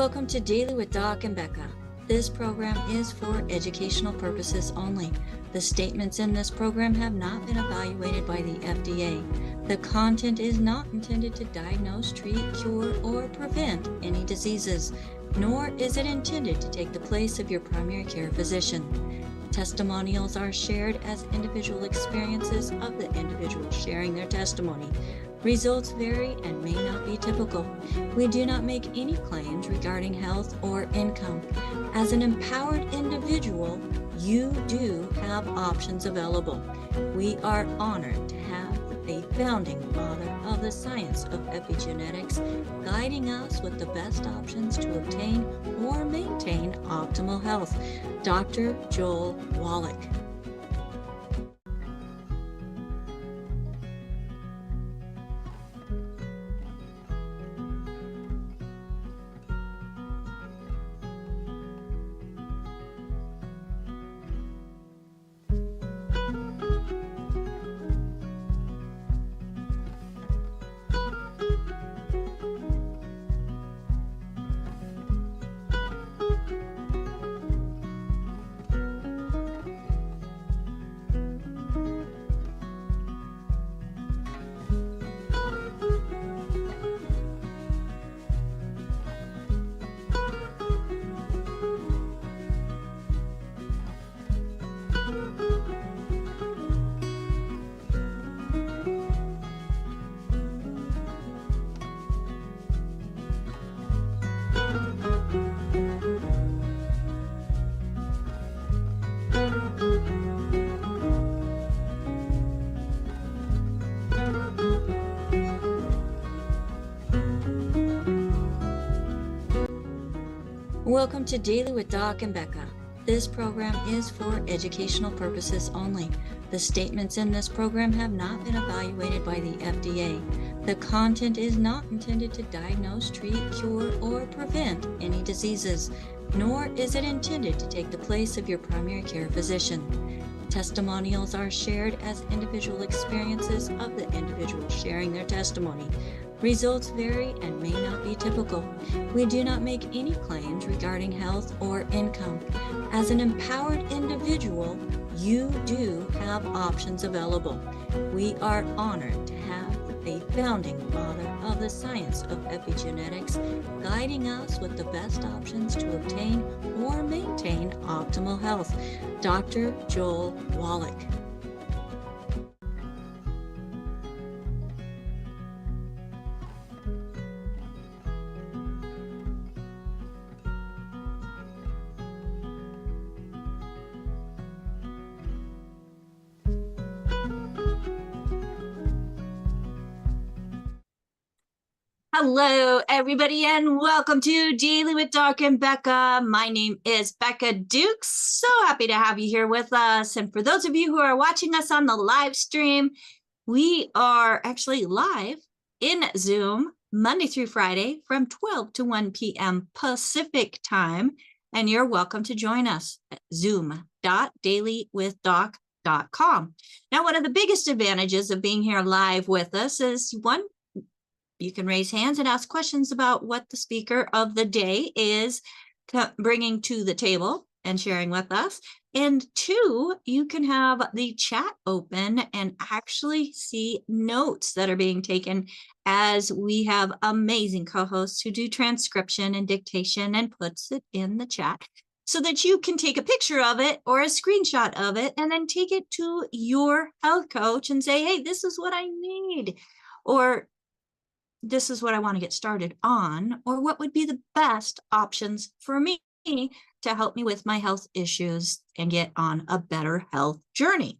Welcome to Daily with Doc and Becca. This program is for educational purposes only. The statements in this program have not been evaluated by the FDA. The content is not intended to diagnose, treat, cure, or prevent any diseases, nor is it intended to take the place of your primary care physician. Testimonials are shared as individual experiences of the individual sharing their testimony. Results vary and may not be typical. We do not make any claims regarding health or income. As an empowered individual, you do have options available. We are honored to have a founding father of the science of epigenetics guiding us with the best options to obtain or maintain optimal health, Dr. Joel Wallach. Welcome to Daily with Doc and Becca. This program is for educational purposes only. The statements in this program have not been evaluated by the FDA. The content is not intended to diagnose, treat, cure, or prevent any diseases, nor is it intended to take the place of your primary care physician. Testimonials are shared as individual experiences of the individual sharing their testimony. Results vary and may not be typical. We do not make any claims regarding health or income. As an empowered individual, you do have options available. We are honored to have a founding father of the science of epigenetics guiding us with the best options to obtain or maintain optimal health, Dr. Joel Wallach. Hello, everybody, and welcome to Daily with Doc and Becca. My name is Becca Dukes. So happy to have you here with us. And for those of you who are watching us on the live stream, we are actually live in Zoom Monday through Friday from 12 to 1 p.m. Pacific time. And you're welcome to join us at zoom.dailywithdoc.com. Now, one of the biggest advantages of being here live with us is one, you can raise hands and ask questions about what the speaker of the day is bringing to the table and sharing with us. And two, you can have the chat open and actually see notes that are being taken as we have amazing co-hosts who do transcription and dictation and puts it in the chat so that you can take a picture of it or a screenshot of it and then take it to your health coach and say, hey, this is what I need, or this is what I want to get started on, or what would be the best options for me to help me with my health issues and get on a better health journey.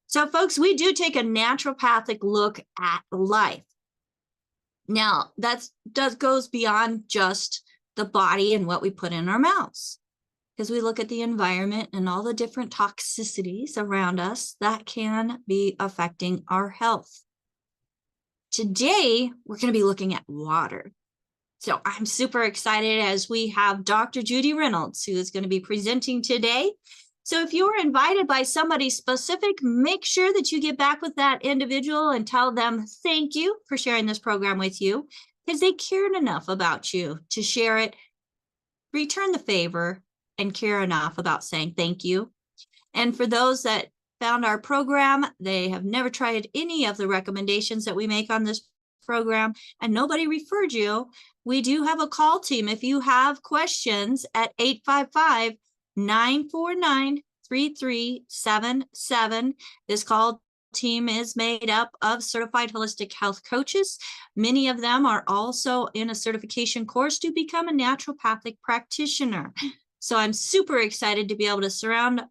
So folks, we do take a naturopathic look at life. Now, that goes beyond just the body and what we put in our mouths, because we look at the environment and all the different toxicities around us that can be affecting our health. Today, we're going to be looking at water. So I'm super excited as we have Dr. Judy Reynolds, who is going to be presenting today. So if you were invited by somebody specific, make sure that you get back with that individual and tell them thank you for sharing this program with you, because they cared enough about you to share it return the favor and care enough about saying thank you. And for those that found our program, they have never tried any of the recommendations that we make on this program, and nobody referred you, we do have a call team. If you have questions at 855-949-3377, this call team is made up of certified holistic health coaches. Many of them are also in a certification course to become a naturopathic practitioner. So I'm super excited to be able to surround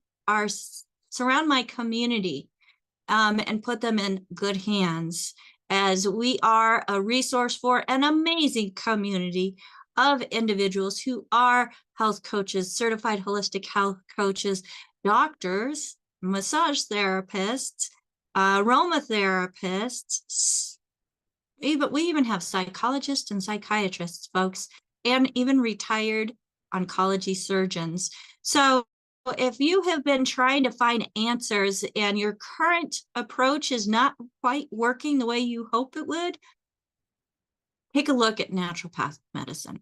my community and put them in good hands, as we are a resource for an amazing community of individuals who are health coaches, certified holistic health coaches, doctors, massage therapists, aromatherapists. We even have psychologists and psychiatrists, folks, and even retired oncology surgeons. So if you have been trying to find answers and your current approach is not quite working the way you hope it would, take a look at naturopathic medicine,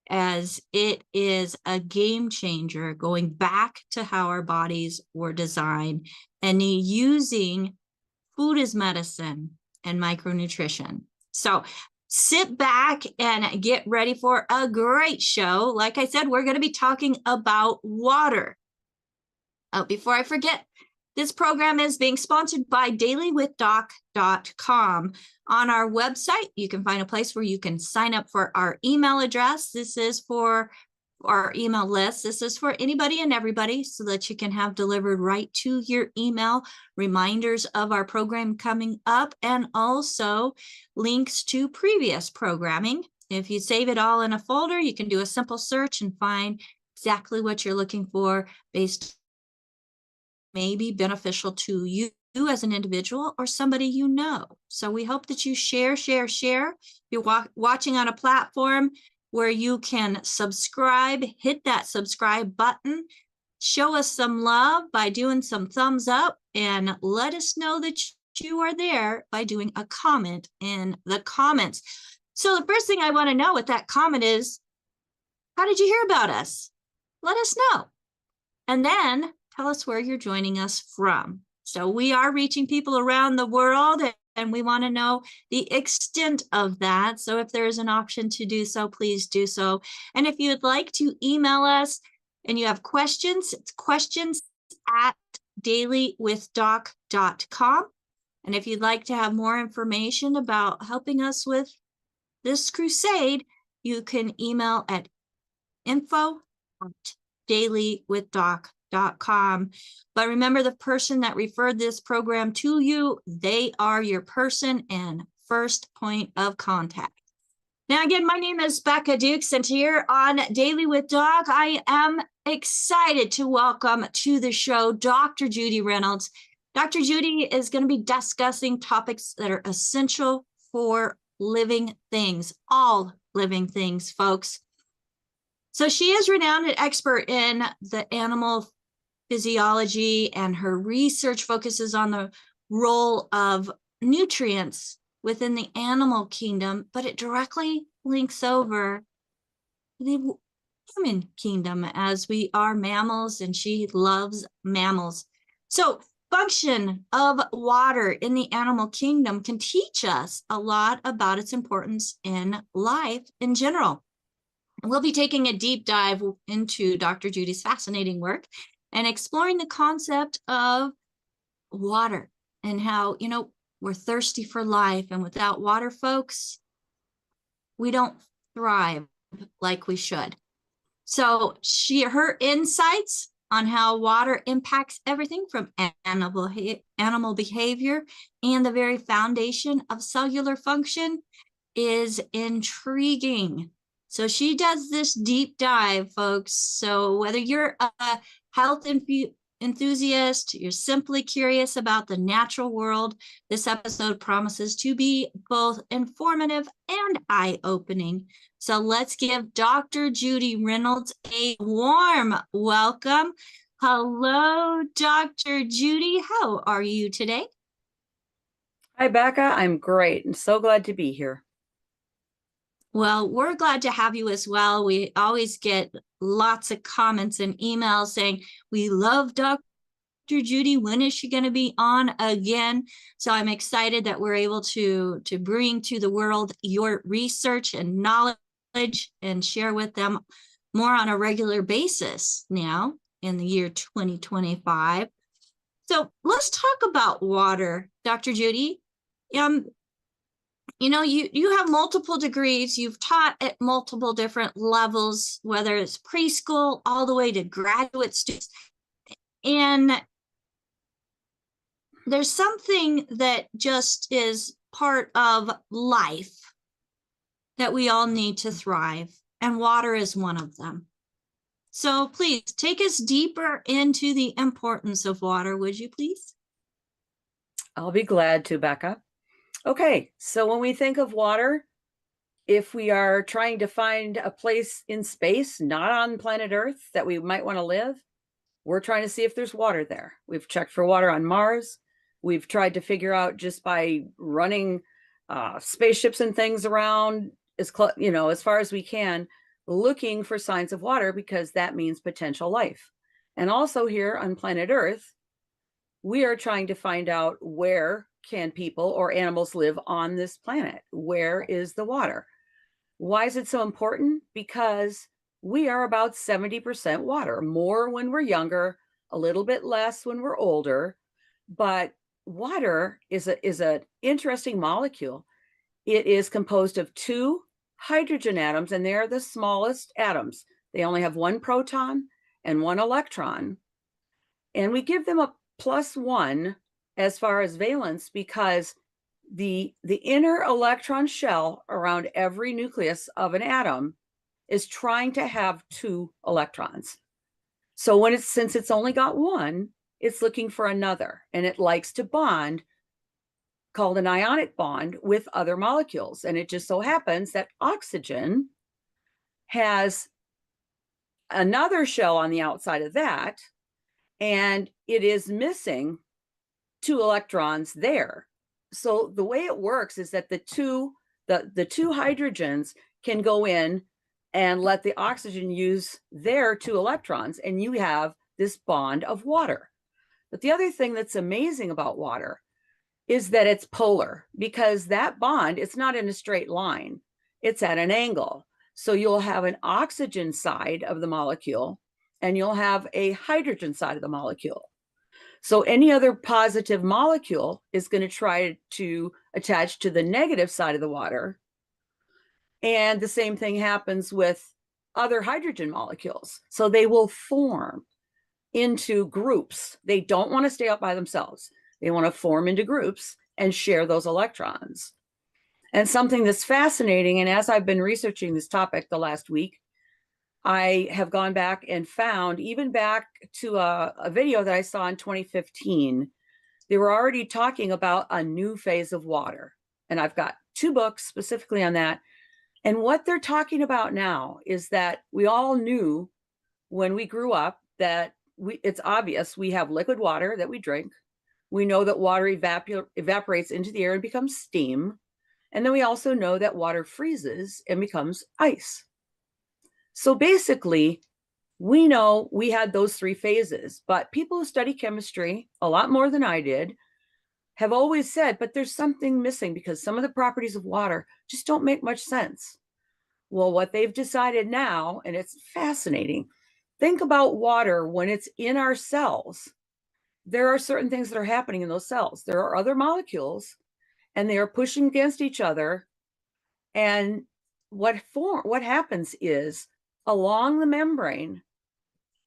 as it is a game changer, going back to how our bodies were designed and using food as medicine and micronutrition. So sit back and get ready for a great show. Like I said, we're going to be talking about water. Before I forget, this program is being sponsored by dailywithdoc.com. On our website, you can find a place where you can sign up for our email address. This is for our email list. This is for anybody and everybody, so that you can have delivered right to your email reminders of our program coming up, and also links to previous programming. If you save it all in a folder, you can do a simple search and find exactly what you're looking for, based maybe beneficial to you as an individual or somebody you know. So we hope that you share. If you're watching on a platform where you can subscribe, hit that subscribe button, show us some love by doing some thumbs up, and let us know that you are there by doing a comment in the comments. So the first thing I want to know with that comment is, how did you hear about us? Let us know. And then tell us where you're joining us from. So we are reaching people around the world, and we want to know the extent of that. So if there is an option to do so, please do so. And if you'd like to email us and you have questions, it's questions@dailywithdoc.com. And if you'd like to have more information about helping us with this crusade, you can email at info@dailywithdoc.com. But remember, the person that referred this program to you, they are your person and first point of contact. Now, again, my name is Becca Dukes, and here on Daily with Doc, I am excited to welcome to the show Dr. Judy Reynolds. Dr. Judy is going to be discussing topics that are essential for living things, all living things, folks. So she is renowned and expert in the animal physiology, and her research focuses on the role of nutrients within the animal kingdom, but it directly links over to the human kingdom, as we are mammals, and she loves mammals. So function of water in the animal kingdom can teach us a lot about its importance in life in general. We'll be taking a deep dive into Dr. Judy's fascinating work and exploring the concept of water, and how, we're thirsty for life, and without water, folks, we don't thrive like we should. So her insights on how water impacts everything from animal behavior and the very foundation of cellular function is intriguing. So she does this deep dive, folks. So whether you're a health enthusiast, you're simply curious about the natural world, this episode promises to be both informative and eye-opening. So let's give Dr. Judy Reynolds a warm welcome. Hello, Dr. Judy. How are you today? Hi, Becca. I'm great and so glad to be here. Well, we're glad to have you as well. We always get lots of comments and emails saying, we love Dr. Judy. When is she going to be on again? So I'm excited that we're able to bring to the world your research and knowledge and share with them more on a regular basis now in the year 2025. So let's talk about water, Dr. Judy. You know, you have multiple degrees. You've taught at multiple different levels, whether it's preschool all the way to graduate students. And there's something that just is part of life that we all need to thrive, and water is one of them. So please take us deeper into the importance of water, would you please? I'll be glad to, Becca. Okay, so when we think of water, if we are trying to find a place in space, not on planet Earth, that we might want to live, we're trying to see if there's water there. We've checked for water on Mars. We've tried to figure out just by running spaceships and things around as far as we can, looking for signs of water, because that means potential life. And also here on planet Earth, we are trying to find out, where can people or animals live on this planet? Where is the water? Why is it so important? Because we are about 70% water, more when we're younger, a little bit less when we're older. But water is an interesting molecule. It is composed of 2 hydrogen atoms, and they're the smallest atoms. They only have 1 proton and 1 electron. And we give them a +1 as far as valence, because the inner electron shell around every nucleus of an atom is trying to have 2 electrons. So since it's only got 1, it's looking for another, and it likes to bond, called an ionic bond, with other molecules. And it just so happens that oxygen has another shell on the outside of that, and it is missing 2 electrons there. So the way it works is that the two hydrogens can go in and let the oxygen use their 2 electrons, and you have this bond of water. But the other thing that's amazing about water is that it's polar, because that bond, it's not in a straight line, it's at an angle. So you'll have an oxygen side of the molecule, and you'll have a hydrogen side of the molecule. So any other positive molecule is going to try to attach to the negative side of the water. And the same thing happens with other hydrogen molecules. So they will form into groups. They don't want to stay up by themselves. They want to form into groups and share those electrons. And something that's fascinating, and as I've been researching this topic the last week, I have gone back and found, even back to a video that I saw in 2015, they were already talking about a new phase of water. And I've got 2 books specifically on that. And what they're talking about now is that we all knew when we grew up that it's obvious we have liquid water that we drink. We know that water evaporates into the air and becomes steam. And then we also know that water freezes and becomes ice. So basically, we know we had those 3 phases, but people who study chemistry a lot more than I did have always said, but there's something missing, because some of the properties of water just don't make much sense. Well, what they've decided now, and it's fascinating, think about water when it's in our cells. There are certain things that are happening in those cells. There are other molecules, and they are pushing against each other. And what happens is, along the membrane,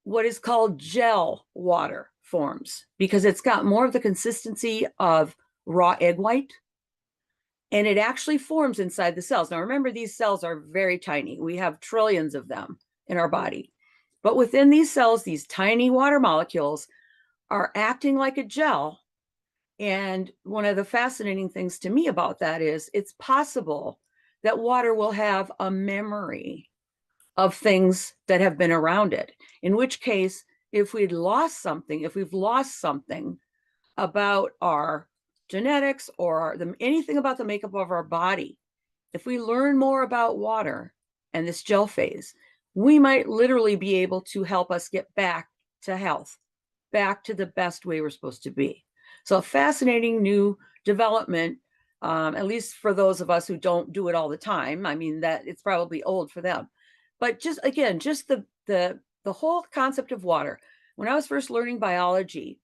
what is called gel water forms, because it's got more of the consistency of raw egg white, and it actually forms inside the cells. Now, remember, these cells are very tiny. We have trillions of them in our body. But within these cells, these tiny water molecules are acting like a gel. And one of the fascinating things to me about that is, it's possible that water will have a memory of things that have been around it. In which case, if we've lost something about our genetics or anything about the makeup of our body if we learn more about water and this gel phase, we might literally be able to help us get back to health, back to the best way we're supposed to be. So a fascinating new development, at least for those of us who don't do it all the time. I mean, that it's probably old for them. But just again, just the whole concept of water. When I was first learning biology,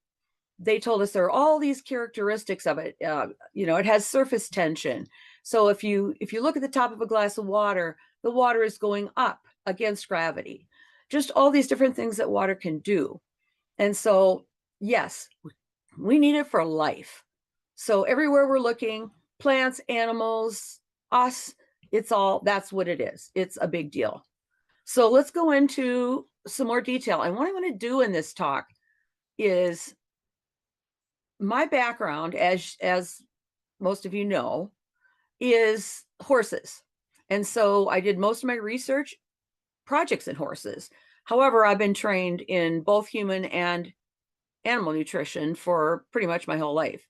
they told us there are all these characteristics of it. It has surface tension. So if you look at the top of a glass of water, the water is going up against gravity. Just all these different things that water can do. And so, yes, we need it for life. So everywhere we're looking, plants, animals, us, that's what it is. It's a big deal. So let's go into some more detail. And what I'm going to do in this talk is my background, as most of you know, is horses. And so I did most of my research projects in horses. However, I've been trained in both human and animal nutrition for pretty much my whole life.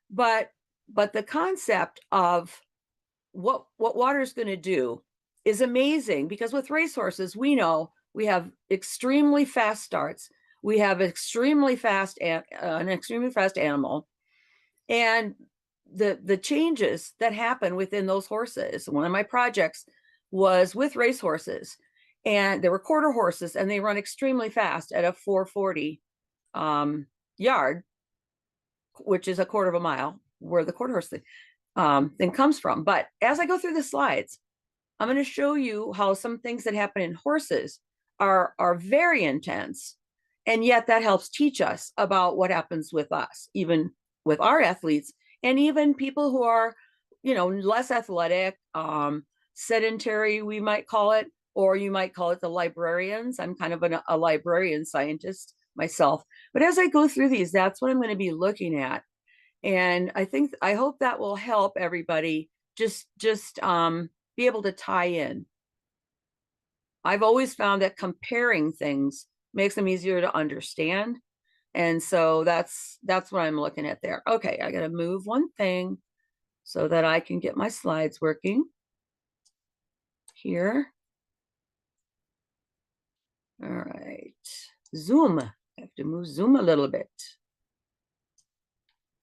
But the concept of what water is going to do is amazing, because with racehorses, we know we have extremely fast starts. We have an extremely fast animal, and the changes that happen within those horses. One of my projects was with racehorses, and there were quarter horses, and they run extremely fast at a 440 yard, which is a quarter of a mile, where the quarter horse thing comes from. But as I go through the slides, I'm going to show you how some things that happen in horses are very intense, and yet that helps teach us about what happens with us, even with our athletes, and even people who are, less athletic, sedentary, we might call it, or you might call it the librarians. I'm kind of a librarian scientist myself. But as I go through these, that's what I'm going to be looking at. And I hope that will help everybody just be able to tie in. I've always found that comparing things makes them easier to understand. And so that's what I'm looking at there. Okay, I got to move one thing so that I can get my slides working here. All right, Zoom. I have to move Zoom a little bit.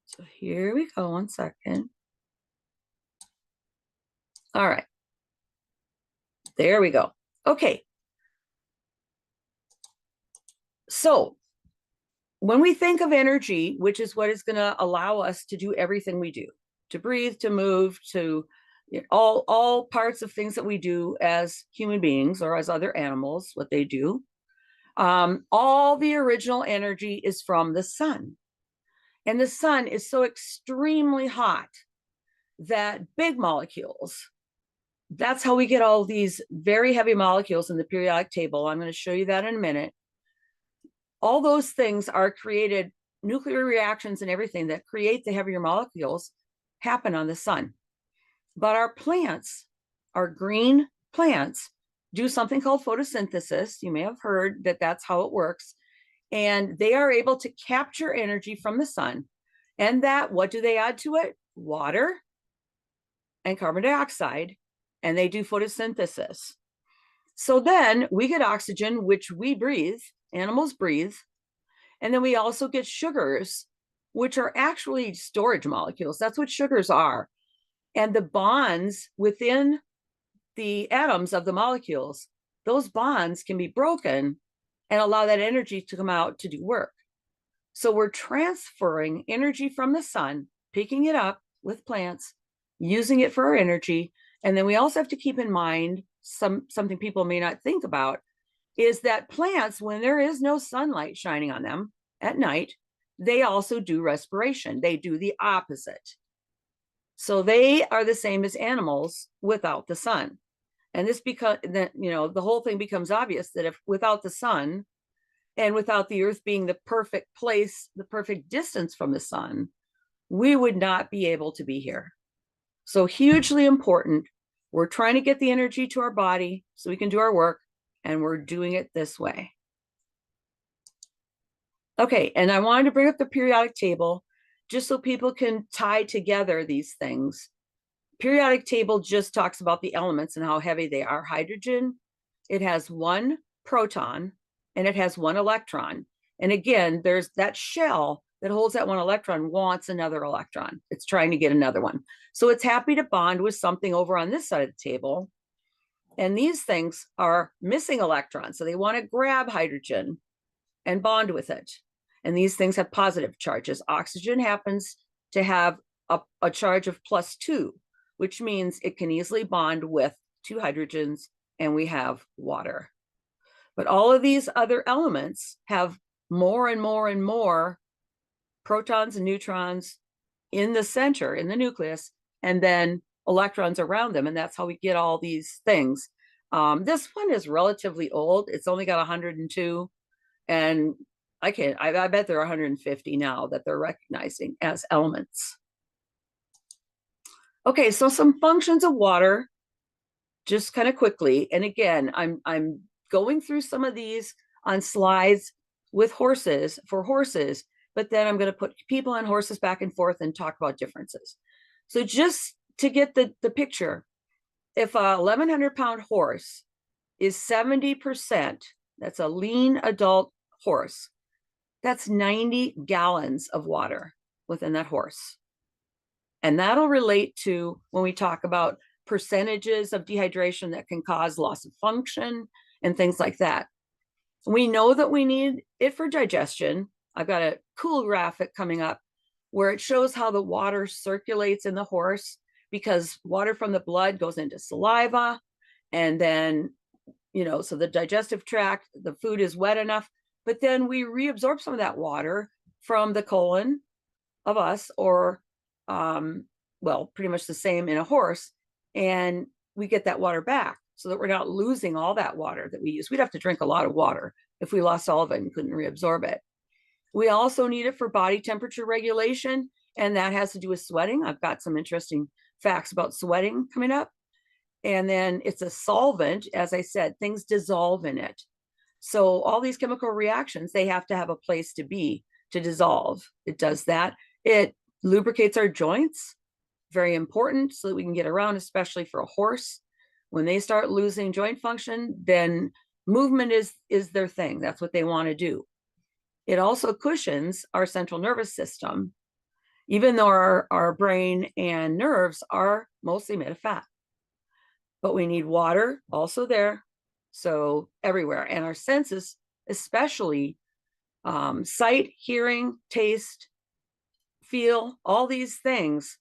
So here we go, 1 second. All right, there we go. Okay. So when we think of energy, which is what is going to allow us to do everything we do, to breathe, to move, to all parts of things that we do as human beings or as other animals, what they do, all the original energy is from the sun. And the sun is so extremely hot that big molecules, that's how we get all these very heavy molecules in the periodic table. I'm going to show you that in a minute. All those things are created, nuclear reactions and everything that create the heavier molecules happen on the sun. But our plants, our green plants, do something called photosynthesis. You may have heard that that's how it works. And they are able to capture energy from the sun. And that, what do they add to it? Water and carbon dioxide. And they do photosynthesis. So then we get oxygen, which we breathe, animals breathe. And then we also get sugars, which are actually storage molecules. That's what sugars are. And the bonds within the atoms of the molecules, those bonds can be broken and allow that energy to come out to do work. So we're transferring energy from the sun, picking it up with plants, using it for our energy. And then we also have to keep in mind something people may not think about is that plants, when there is no sunlight shining on them at night, they also do respiration. They do the opposite. So they are the same as animals without the sun. And this the whole thing becomes obvious that if without the sun and without the earth being the perfect place, the perfect distance from the sun, we would not be able to be here. So hugely important. We're trying to get the energy to our body so we can do our work, and we're doing it this way. Okay, and I wanted to bring up the periodic table just so people can tie together these things. periodic table just talks about the elements and how heavy they are. Hydrogen, it has 1 proton and it has 1 electron. And again, there's that shell that holds that 1 electron wants another electron. It's trying to get another one. So it's happy to bond with something over on this side of the table. And these things are missing electrons. So they want to grab hydrogen and bond with it. And these things have positive charges. Oxygen happens to have a charge of +2, which means it can easily bond with 2 hydrogens, and we have water. But all of these other elements have more and more and more protons and neutrons in the center, in the nucleus, and then electrons around them. And that's how we get all these things. This one is relatively old. It's only got 102. And I bet there are 150 now that they're recognizing as elements. Okay, so some functions of water, just kind of quickly. And again, I'm going through some of these on slides with horses, for horses, but then I'm going to put people and horses back and forth and talk about differences. So just to get the picture, if a 1,100-pound horse is 70%, that's a lean adult horse, that's 90 gallons of water within that horse. And that'll relate to when we talk about percentages of dehydration that can cause loss of function and things like that. We know that we need it for digestion. I've got a cool graphic coming up where it shows how the water circulates in the horse, because water from the blood goes into saliva, and then, so the digestive tract, the food is wet enough, but then we reabsorb some of that water from the colon of us, or pretty much the same in a horse, and we get that water back so that we're not losing all that water that we use. We'd have to drink a lot of water if we lost all of it and couldn't reabsorb it. We also need it for body temperature regulation, and that has to do with sweating. I've got some interesting facts about sweating coming up. And then it's a solvent. As I said, things dissolve in it. So all these chemical reactions, they have to have a place to be to dissolve. It does that. It lubricates our joints, very important, so that we can get around, especially for a horse. When they start losing joint function, then movement is their thing. That's what they want to do. It also cushions our central nervous system, even though our brain and nerves are mostly made of fat. But we need water also there, so everywhere. And our senses, especially sight, hearing, taste, feel, all these things,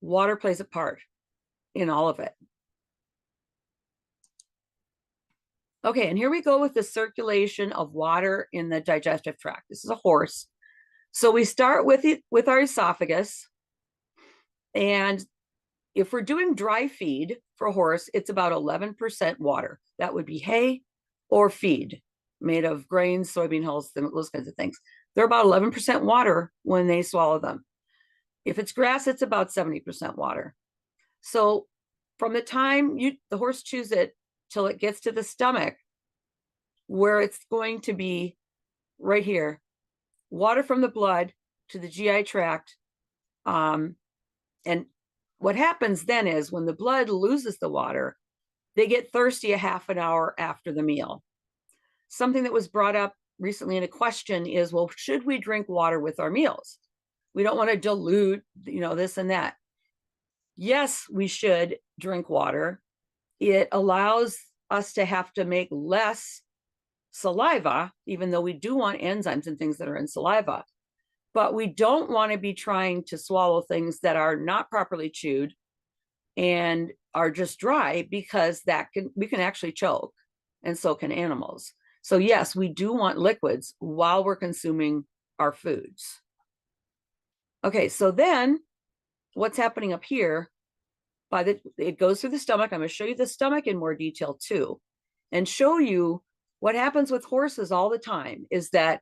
water plays a part in all of it. Okay, and here we go with the circulation of water in the digestive tract. This is a horse. So we start with our esophagus. And if we're doing dry feed for a horse, it's about 11% water. That would be hay or feed made of grains, soybean hulls, those kinds of things. They're about 11% water when they swallow them. If it's grass, it's about 70% water. So from the time the horse chews it till it gets to the stomach, where it's going to be right here, water from the blood to the GI tract. And what happens then is when the blood loses the water, they get thirsty a half an hour after the meal. Something that was brought up recently in a question is, well, should we drink water with our meals? We don't want to dilute, this and that. Yes, we should drink water. It allows us to have to make less saliva, even though we do want enzymes and things that are in saliva. But we don't want to be trying to swallow things that are not properly chewed and are just dry, because we can actually choke, and so can animals. So yes, we do want liquids while we're consuming our foods. Okay, so then what's happening up here, it goes through the stomach. I'm going to show you the stomach in more detail too, and show you what happens with horses all the time is that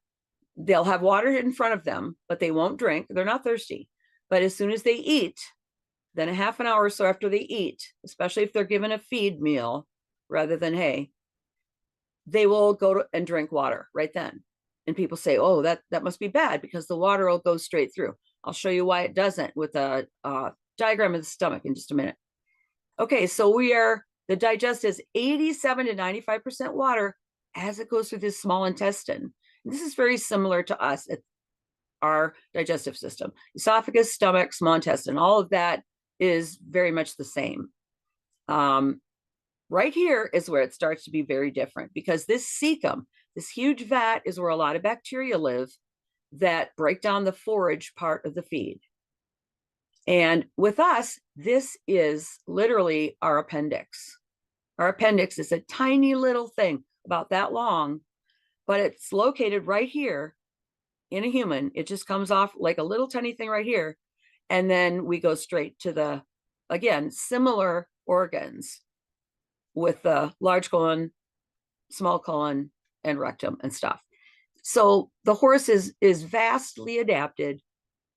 they'll have water in front of them, but they won't drink. They're not thirsty. But as soon as they eat, then a half an hour or so after they eat, especially if they're given a feed meal rather than hay, they will go and drink water right then. And people say, oh, that must be bad because the water will go straight through. I'll show you why it doesn't with a diagram of the stomach in just a minute. Okay, so the digestive is 87 to 95% water as it goes through this small intestine. And this is very similar to us at our digestive system. Esophagus, stomach, small intestine, all of that is very much the same. Right here is where it starts to be very different, because this cecum, this huge vat, is where a lot of bacteria live that break down the forage part of the feed. And with us, this is literally our appendix. Our appendix is a tiny little thing about that long, but it's located right here in a human. It just comes off like a little tiny thing right here. And then we go straight to the, again, similar organs with the large colon, small colon, and rectum and stuff. So the horse is vastly adapted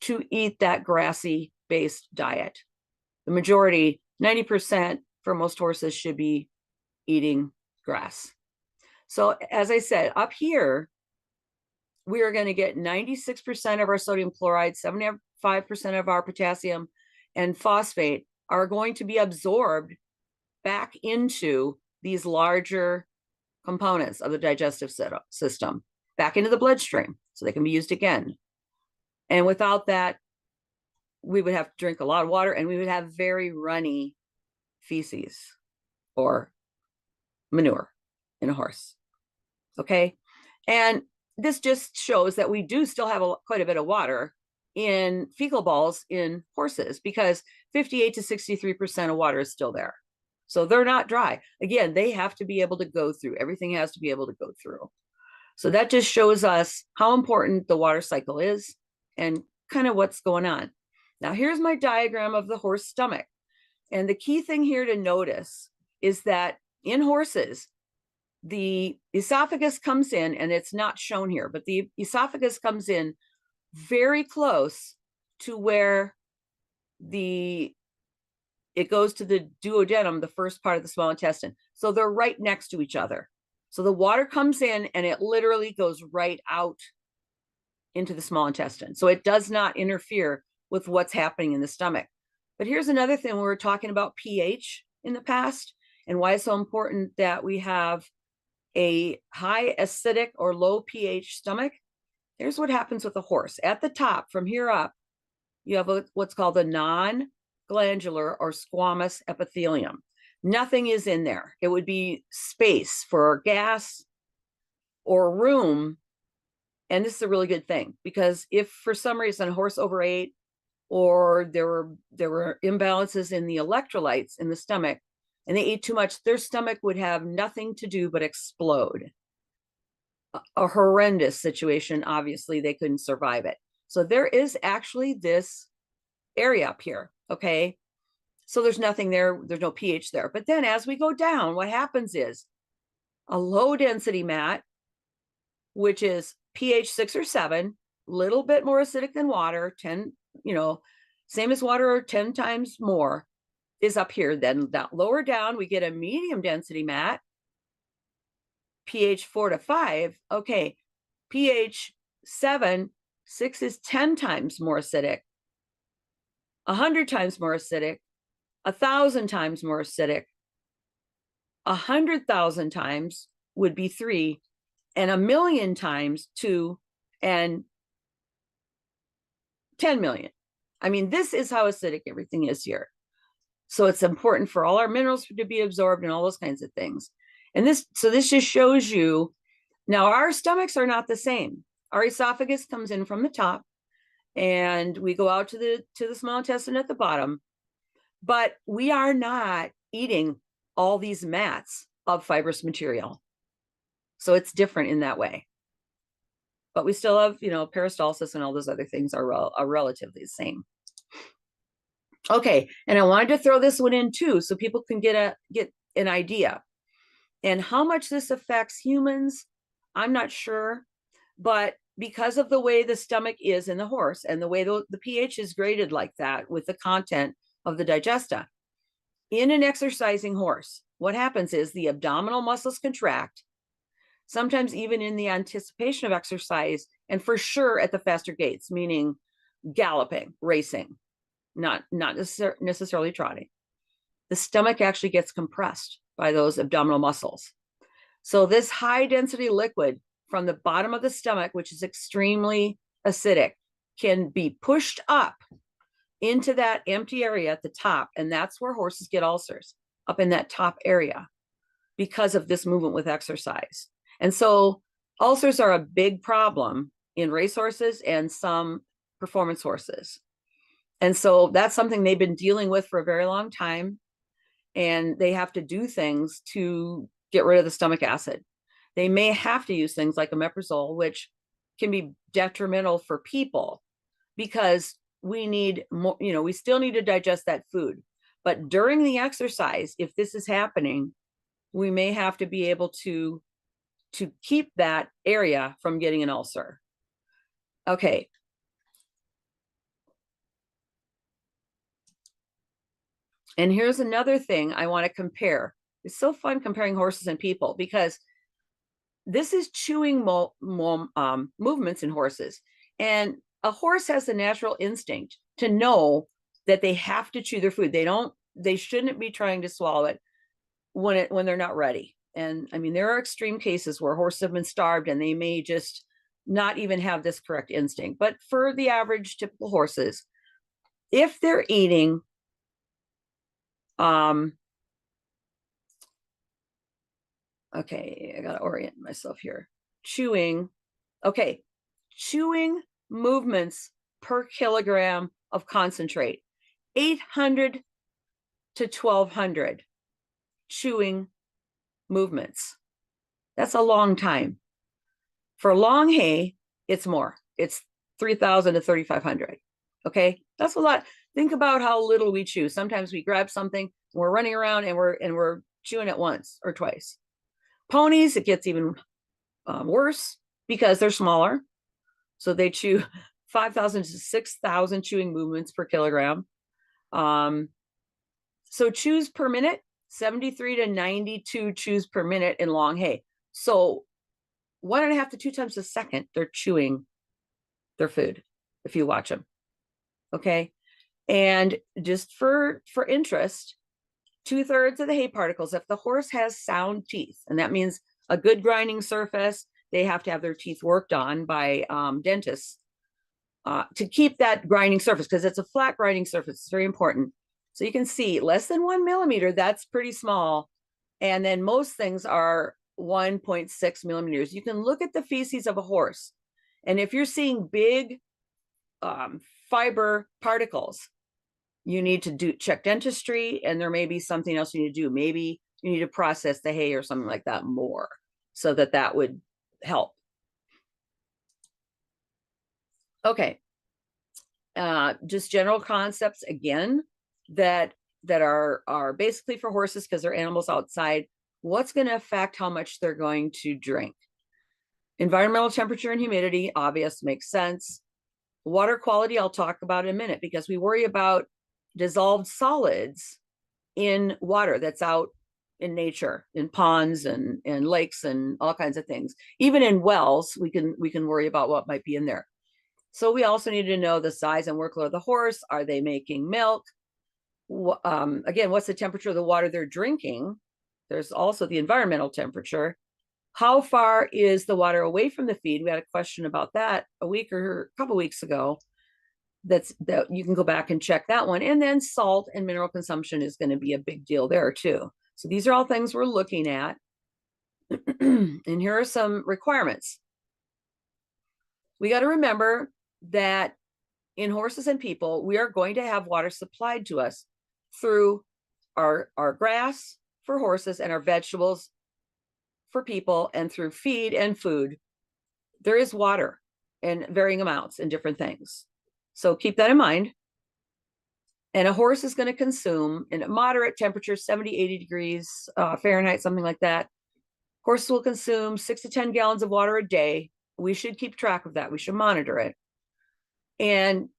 to eat that grassy based diet. The majority, 90% for most horses, should be eating grass. So as I said, up here, we are going to get 96% of our sodium chloride, 75% of our potassium and phosphate are going to be absorbed back into these larger components of the digestive system, back into the bloodstream, so they can be used again. And without that, we would have to drink a lot of water, and we would have very runny feces or manure in a horse. Okay. And this just shows that we do still have quite a bit of water in fecal balls in horses, because 58 to 63% of water is still there. So they're not dry. Again, they have to be able to go through. Everything has to be able to go through. So that just shows us how important the water cycle is and kind of what's going on. Now, here's my diagram of the horse stomach. And the key thing here to notice is that in horses, the esophagus comes in, and it's not shown here, but the esophagus comes in very close to where it goes to the duodenum, the first part of the small intestine. So they're right next to each other. So the water comes in and it literally goes right out into the small intestine. So it does not interfere with what's happening in the stomach. But here's another thing. We were talking about pH in the past and why it's so important that we have a high acidic or low pH stomach. Here's what happens with a horse. At the top, from here up, you have what's called a non-glandular or squamous epithelium. Nothing is in there. It would be space for gas or room. And this is a really good thing, because if for some reason a horse overate, or there were imbalances in the electrolytes in the stomach, and they ate too much, their stomach would have nothing to do but explode. A horrendous situation. Obviously, they couldn't survive it. So there is actually this area up here, okay? So there's nothing there. There's no pH there. But then as we go down, what happens is a low density mat, which is pH 6 or 7, little bit more acidic than water, 10, same as water or 10 times more, is up here. Then that lower down, we get a medium density mat, pH 4 to 5. Okay, pH 7, 6 is 10 times more acidic, 100 times more acidic, 1,000 times more acidic, 100,000 times would be 3, and 1,000,000 times 2, and 10 million. I mean, this is how acidic everything is here. So it's important for all our minerals to be absorbed and all those kinds of things. And this just shows you, now our stomachs are not the same. Our esophagus comes in from the top, and we go out to the small intestine at the bottom, but we are not eating all these mats of fibrous material. So it's different in that way. But we still have, peristalsis and all those other things are relatively the same. Okay, and I wanted to throw this one in too, so people can get an idea. And how much this affects humans, I'm not sure, but because of the way the stomach is in the horse and the way the pH is graded like that with the content of the digesta, in an exercising horse, what happens is the abdominal muscles contract, sometimes even in the anticipation of exercise, and for sure at the faster gaits, meaning galloping, racing. not necessarily trotting, the stomach actually gets compressed by those abdominal muscles. So this high density liquid from the bottom of the stomach, which is extremely acidic, can be pushed up into that empty area at the top. And that's where horses get ulcers, up in that top area, because of this movement with exercise. And so ulcers are a big problem in racehorses and some performance horses. And so that's something they've been dealing with for a very long time. And they have to do things to get rid of the stomach acid. They may have to use things like omeprazole, which can be detrimental for people because we need more, we still need to digest that food. But during the exercise, if this is happening, we may have to be able to keep that area from getting an ulcer. Okay. And here's another thing I want to compare. It's so fun comparing horses and people because this is chewing movements in horses. And a horse has the natural instinct to know that they have to chew their food. They shouldn't be trying to swallow it when they're not ready. And I mean, there are extreme cases where horses have been starved and they may just not even have this correct instinct. But for the average typical horses, if they're eating, okay, I gotta orient myself here. Chewing movements per kilogram of concentrate, 800 to 1200 chewing movements. That's a long time. For long hay, it's more. It's 3,000 to 3,500. Okay, that's a lot. Think about how little we chew. Sometimes we grab something, we're running around and we're chewing it once or twice. Ponies, it gets even worse because they're smaller. So they chew 5,000 to 6,000 chewing movements per kilogram. So chews per minute, 73 to 92 chews per minute in long hay. So 1.5 to 2 times a second, they're chewing their food if you watch them. Okay. And just for interest, 2/3 of the hay particles, if the horse has sound teeth, and that means a good grinding surface, they have to have their teeth worked on by dentists to keep that grinding surface, because it's a flat grinding surface. It's very important. So you can see less than 1 millimeter, that's pretty small. And then most things are 1.6 millimeters. You can look at the feces of a horse. And if you're seeing big fiber particles, you need to check dentistry, and there may be something else you need to do. Maybe you need to process the hay or something like that more, so that would help. Okay. Just general concepts again that are basically for horses because they're animals outside. What's going to affect how much they're going to drink? Environmental temperature and humidity, obvious, makes sense. Water quality, I'll talk about in a minute, because we worry about dissolved solids in water that's out in nature, in ponds and lakes and all kinds of things. Even in wells, we can worry about what might be in there. So we also need to know the size and workload of the horse. Are they making milk? Again, what's the temperature of the water they're drinking? There's also the environmental temperature. How far is the water away from the feed? We had a question about that a week or a couple weeks ago. That you can go back and check that one. And then salt and mineral consumption is going to be a big deal there too. So these are all things we're looking at. And here are some requirements. We got to remember that in horses and people, we are going to have water supplied to us through our grass for horses and our vegetables for people, and through feed and food. There is water in varying amounts in different things. So keep that in mind. And a horse is going to consume in a moderate temperature, 70, 80 degrees Fahrenheit, something like that. Horses will consume 6 to 10 gallons of water a day. We should keep track of that. We should monitor it. And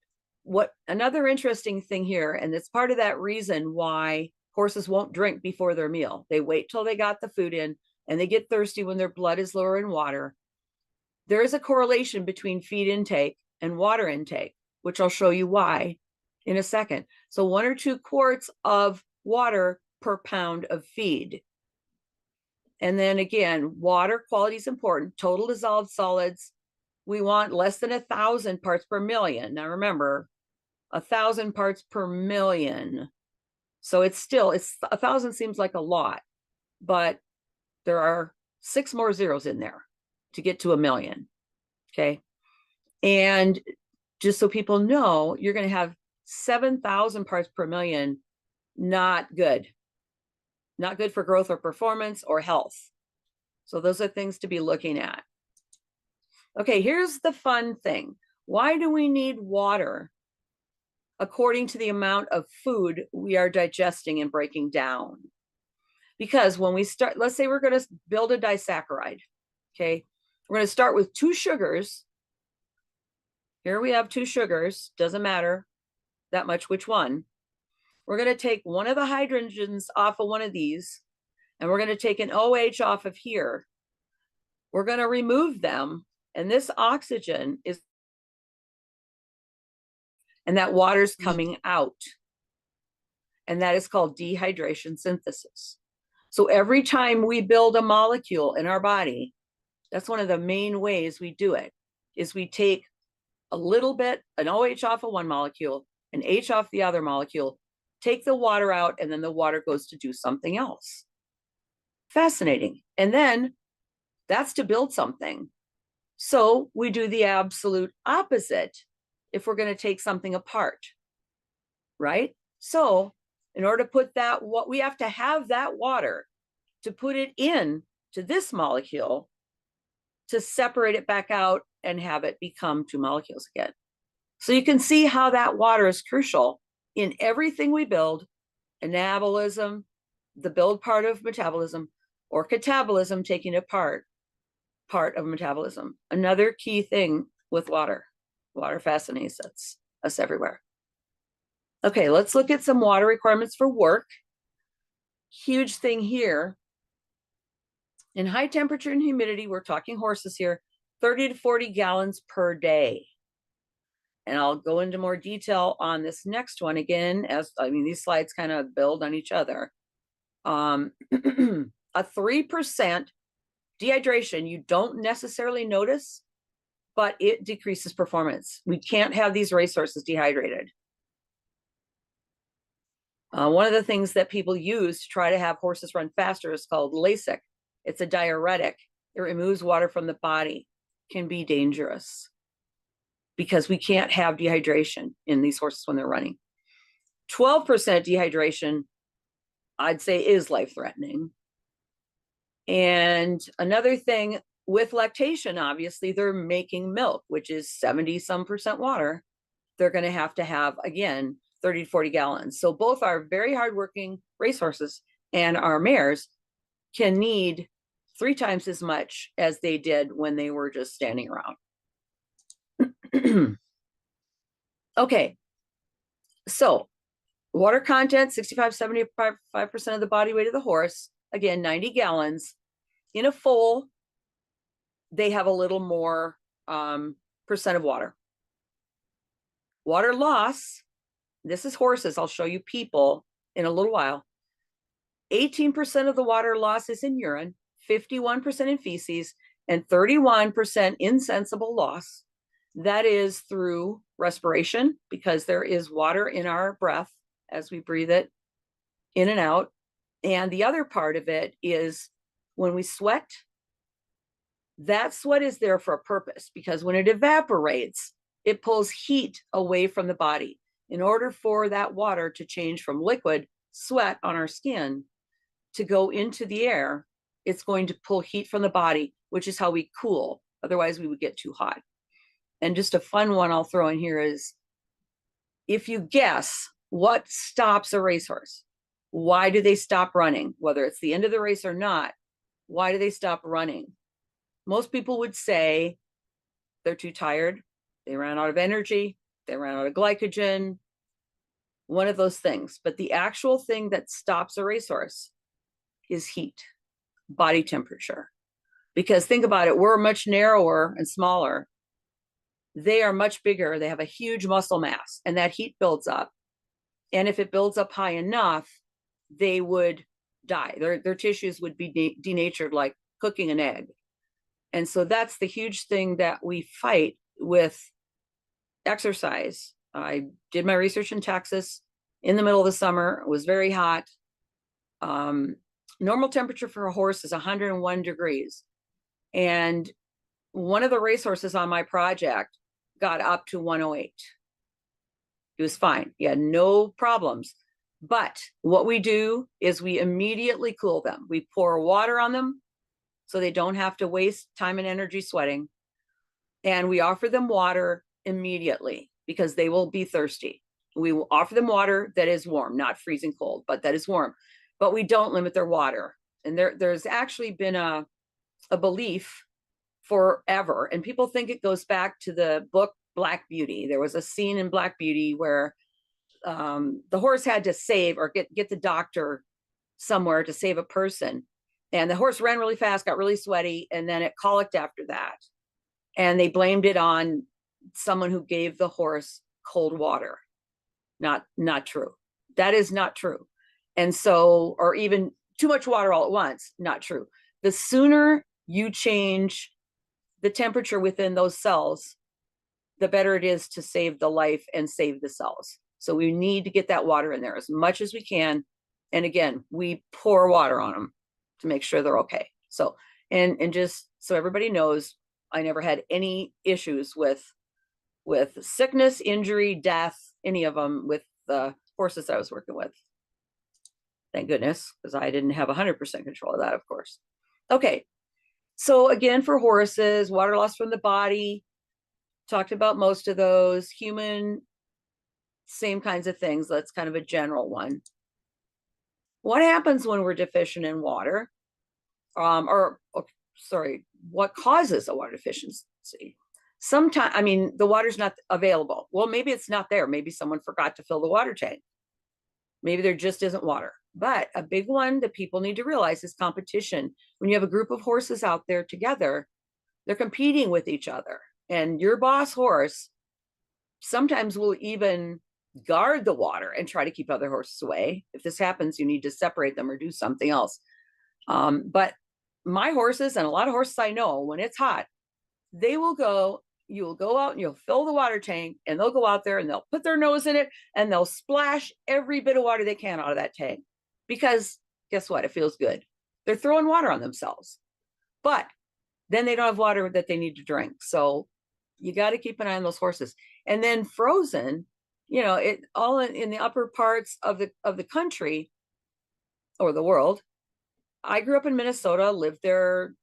another interesting thing here, and it's part of that reason why horses won't drink before their meal. They wait till they got the food in, and they get thirsty when their blood is lower in water. There is a correlation between feed intake and water intake, which I'll show you why in a second. So 1 or 2 quarts of water per pound of feed. And then again, water quality is important. Total dissolved solids, we want less than 1,000 parts per million. Now remember, 1,000 parts per million. So it's 1,000 seems like a lot, but there are 6 more zeros in there to get to 1,000,000. Okay. And just so people know, you're going to have 7,000 parts per million. Not good. Not good for growth or performance or health. So those are things to be looking at. Okay, here's the fun thing. Why do we need water according to the amount of food we are digesting and breaking down? Because when we start, let's say we're going to build a disaccharide. Okay, we're going to start with 2 sugars. Here we have 2 sugars. Doesn't matter that much which one. We're going to take one of the hydrogens off of one of these, and we're going to take an OH off of here. We're going to remove them, and this oxygen is, and that water's coming out. And that is called dehydration synthesis. So every time we build a molecule in our body, that's one of the main ways we do it, is we take a little bit, an OH off of one molecule, an H off the other molecule, take the water out, and then the water goes to do something else. Fascinating. And then that's to build something. So we do the absolute opposite if we're going to take something apart, right? So in order to put that, what we have to have that water to put it in to this molecule to separate it back out and have it become 2 molecules again. So you can see how that water is crucial in everything we build: anabolism, the build part of metabolism, or catabolism, taking apart part of metabolism. Another key thing with water. Water fascinates us everywhere. Okay, let's look at some water requirements for work. Huge thing here. In high temperature and humidity, we're talking horses here, 30 to 40 gallons per day. And I'll go into more detail on this next one again, as I mean, these slides kind of build on each other. A 3% dehydration, you don't necessarily notice, but it decreases performance. We can't have these racehorses dehydrated. One of the things that people use to try to have horses run faster is called Lasik. It's a diuretic. It removes water from the body. Can be dangerous because we can't have dehydration in these horses when they're running. 12% dehydration, I'd say, is life-threatening. And another thing with lactation, obviously, they're making milk, which is 70-some% water. They're going to have, again, 30 to 40 gallons. So both our very hardworking racehorses and our mares can need 3 times as much as they did when they were just standing around. Okay, so water content, 65-75% of the body weight of the horse. Again, 90 gallons. In a foal, they have a little more percent of water. Water loss, this is horses. I'll show you people in a little while. 18% of the water loss is in urine, 51% in feces, and 31% insensible loss. That is through respiration, because there is water in our breath as we breathe it in and out. And the other part of it is when we sweat, that sweat is there for a purpose, because when it evaporates, it pulls heat away from the body. In order for that water to change from liquid sweat on our skin to go into the air, it's going to pull heat from the body, which is how we cool. Otherwise, we would get too hot. And just a fun one I'll throw in here is, if you guess what stops a racehorse, why do they stop running? Whether it's the end of the race or not, why do they stop running? Most people would say they're too tired, they ran out of energy, they ran out of glycogen, one of those things. But the actual thing that stops a racehorse is heat, body temperature. Because think about it, we're much narrower and smaller. They are much bigger. They have a huge muscle mass, and that heat builds up. And if it builds up high enough, they would die. Their tissues would be denatured like cooking an egg. And so that's the huge thing that we fight with exercise. I did my research in Texas in the middle of the summer. It was very hot. Normal temperature for a horse is 101 degrees. And one of the racehorses on my project got up to 108. He was fine. He had no problems. But what we do is we immediately cool them. We pour water on them so they don't have to waste time and energy sweating. And we offer them water immediately because they will be thirsty. We will offer them water that is warm, not freezing cold, but that is warm. But we don't limit their water. And there's actually been a belief forever, and people think it goes back to the book Black Beauty. There was a scene in Black Beauty where the horse had to save or get the doctor somewhere to save a person. And the horse ran really fast, got really sweaty, and then it colicked after that. And they blamed it on someone who gave the horse cold water. Not true. That is not true. And so, or even too much water all at once, not true. The sooner you change the temperature within those cells, the better it is to save the life and save the cells. So we need to get that water in there as much as we can. And again, we pour water on them to make sure they're okay. So, and just so everybody knows, I never had any issues with sickness, injury, death, any of them with the horses I was working with. Thank goodness, because I didn't have 100% control of that, of course. Okay, so again, for horses, water loss from the body, talked about most of those. Human, same kinds of things. That's kind of a general one. What happens when we're deficient in water? What causes a water deficiency? Sometimes, I mean, the water's not available. Well, maybe it's not there. Maybe someone forgot to fill the water tank. Maybe there just isn't water. But a big one that people need to realize is competition. When you have a group of horses out there together, they're competing with each other. And your boss horse sometimes will even guard the water and try to keep other horses away. If this happens, you need to separate them or do something else. But my horses and a lot of horses I know, when it's hot, they will go, you'll go out and you'll fill the water tank, and they'll go out there and they'll put their nose in it and they'll splash every bit of water they can out of that tank. Because guess what? It feels good. They're throwing water on themselves. But then they don't have water that they need to drink. So you got to keep an eye on those horses. And then frozen, you know, it all in the upper parts of the country or the world. I grew up in Minnesota, lived there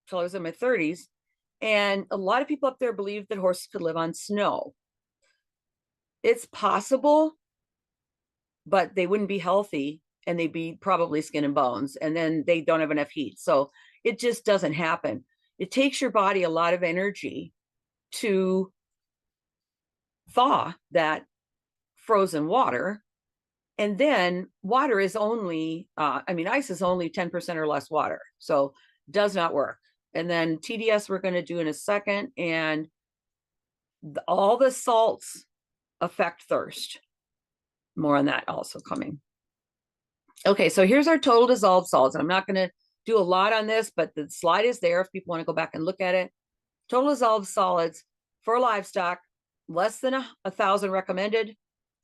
till I was in my 30s. And a lot of people up there believe that horses could live on snow. It's possible, but they wouldn't be healthy and they'd be probably skin and bones. And then they don't have enough heat. So it just doesn't happen. It takes your body a lot of energy to thaw that frozen water. And then water is only, ice is only 10% or less water. So does not work. And then TDS we're going to do in a second. And all the salts affect thirst. More on that also coming. Okay, so here's our total dissolved solids. I'm not going to do a lot on this, but the slide is there if people want to go back and look at it. Total dissolved solids for livestock, less than 1,000 recommended,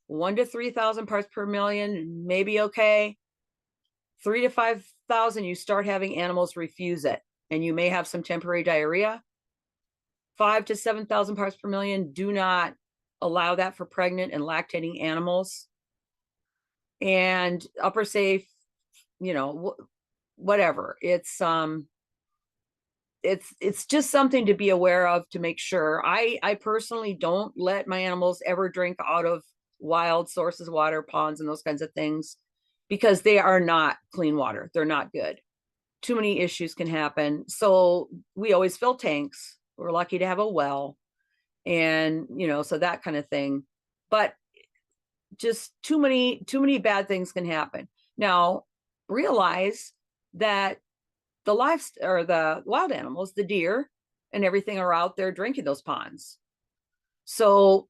1 to 3,000 parts per million, maybe okay. 3 to 5,000, you start having animals refuse it, and you may have some temporary diarrhea. 5 to 7,000 parts per million, do not allow that for pregnant and lactating animals. And upper safe, you know, whatever. It's just something to be aware of to make sure. I personally don't let my animals ever drink out of wild sources of water, ponds, and those kinds of things, because they are not clean water. They're not good. Too many issues can happen. So we always fill tanks. We're lucky to have a well, and you know, so that kind of thing. But just too many bad things can happen. Now, realize that the wild animals, the deer and everything, are out there drinking those ponds. So,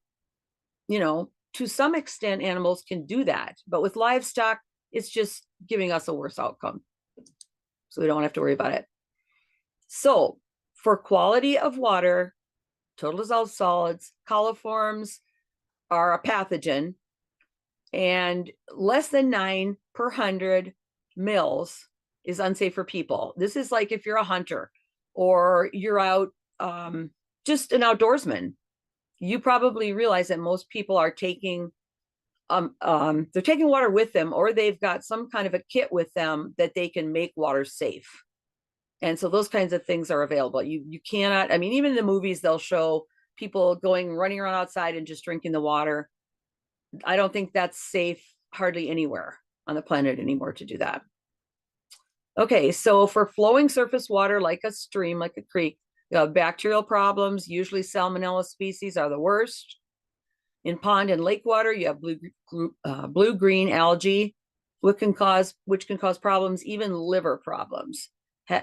you know, to some extent, animals can do that. But with livestock, it's just giving us a worse outcome. So we don't have to worry about it. So for quality of water, total dissolved solids, coliforms are a pathogen, and less than 9 per 100 mils is unsafe for people. This is like if you're a hunter or you're out, just an outdoorsman. You probably realize that most people are taking, they're taking water with them, or they've got some kind of a kit with them that they can make water safe. And so those kinds of things are available. You cannot, I mean, even in the movies, they'll show people running around outside and just drinking the water. I don't think that's safe hardly anywhere on the planet anymore to do that. Okay, so for flowing surface water, like a stream, like a creek, you have bacterial problems. Usually salmonella species are the worst. In pond and lake water, you have blue-green algae, which can cause problems. Even liver problems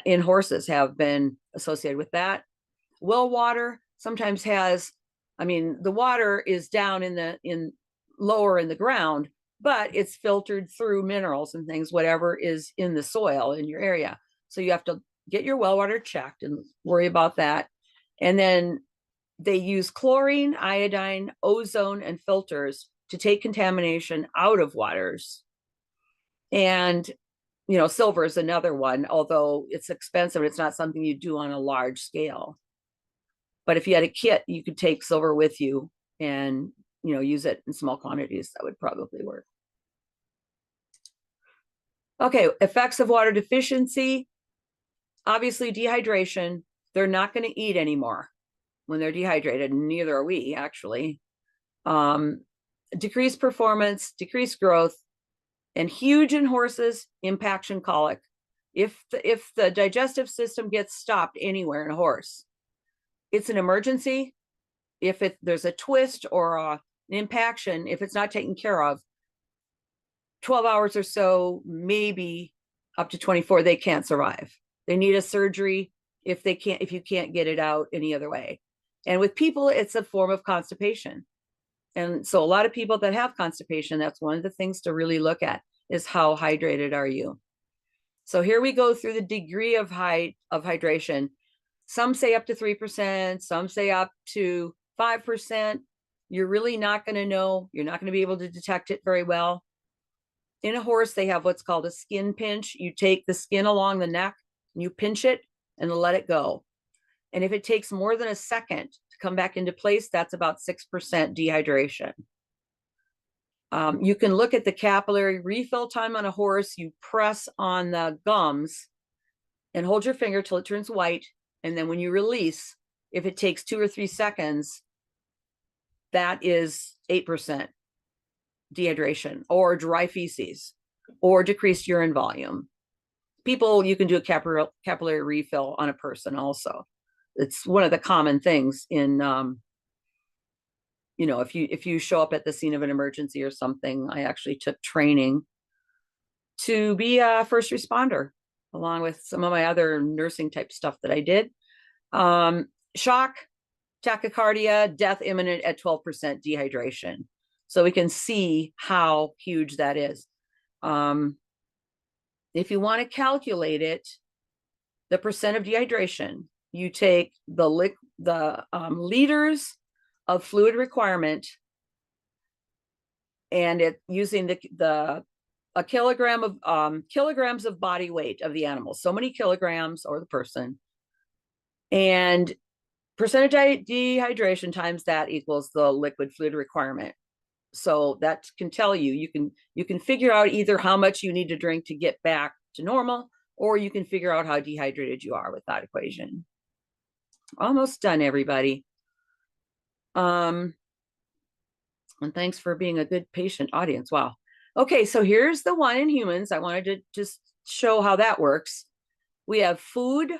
in horses have been associated with that. Well water sometimes has, I mean, the water is down lower in the ground, but it's filtered through minerals and things, whatever is in the soil in your area. So you have to get your well water checked and worry about that. And then they use chlorine, iodine, ozone, and filters to take contamination out of waters. And, you know, silver is another one, although it's expensive. It's not something you do on a large scale. But if you had a kit, you could take silver with you and, you know, use it in small quantities. That would probably work. Okay, effects of water deficiency. Obviously, dehydration. They're not going to eat anymore when they're dehydrated. Neither are we, actually. Decreased performance, decreased growth, and huge in horses, impaction colic. If the digestive system gets stopped anywhere in a horse, it's an emergency. If there's a twist or an impaction, if it's not taken care of, 12 hours or so, maybe up to 24, they can't survive. They need a surgery if you can't get it out any other way. And with people, it's a form of constipation. And so a lot of people that have constipation, that's one of the things to really look at, is how hydrated are you? So here we go through the degree of hydration. Some say up to 3%, some say up to 5%. You're really not going to know. You're not going to be able to detect it very well. In a horse, they have what's called a skin pinch. You take the skin along the neck and you pinch it and let it go. And if it takes more than a second to come back into place, that's about 6% dehydration. You can look at the capillary refill time on a horse. You press on the gums and hold your finger till it turns white. And then when you release, if it takes 2 or 3 seconds, that is 8% dehydration, or dry feces, or decreased urine volume. People, you can do a capillary refill on a person also. It's one of the common things in, you know, if you show up at the scene of an emergency or something. I actually took training to be a first responder, along with some of my other nursing type stuff that I did. Shock, tachycardia, death imminent at 12% dehydration. So we can see how huge that is. If you want to calculate it, the percent of dehydration, you take the liters of fluid requirement, and it using a kilogram of kilograms of body weight of the animal, so many kilograms, or the person, and percent of dehydration times that equals the liquid fluid requirement. So that can tell you, you can figure out either how much you need to drink to get back to normal, or you can figure out how dehydrated you are with that equation. Almost done, everybody. And thanks for being a good patient audience. Wow. Okay, so here's the one in humans. I wanted to just show how that works. We have food,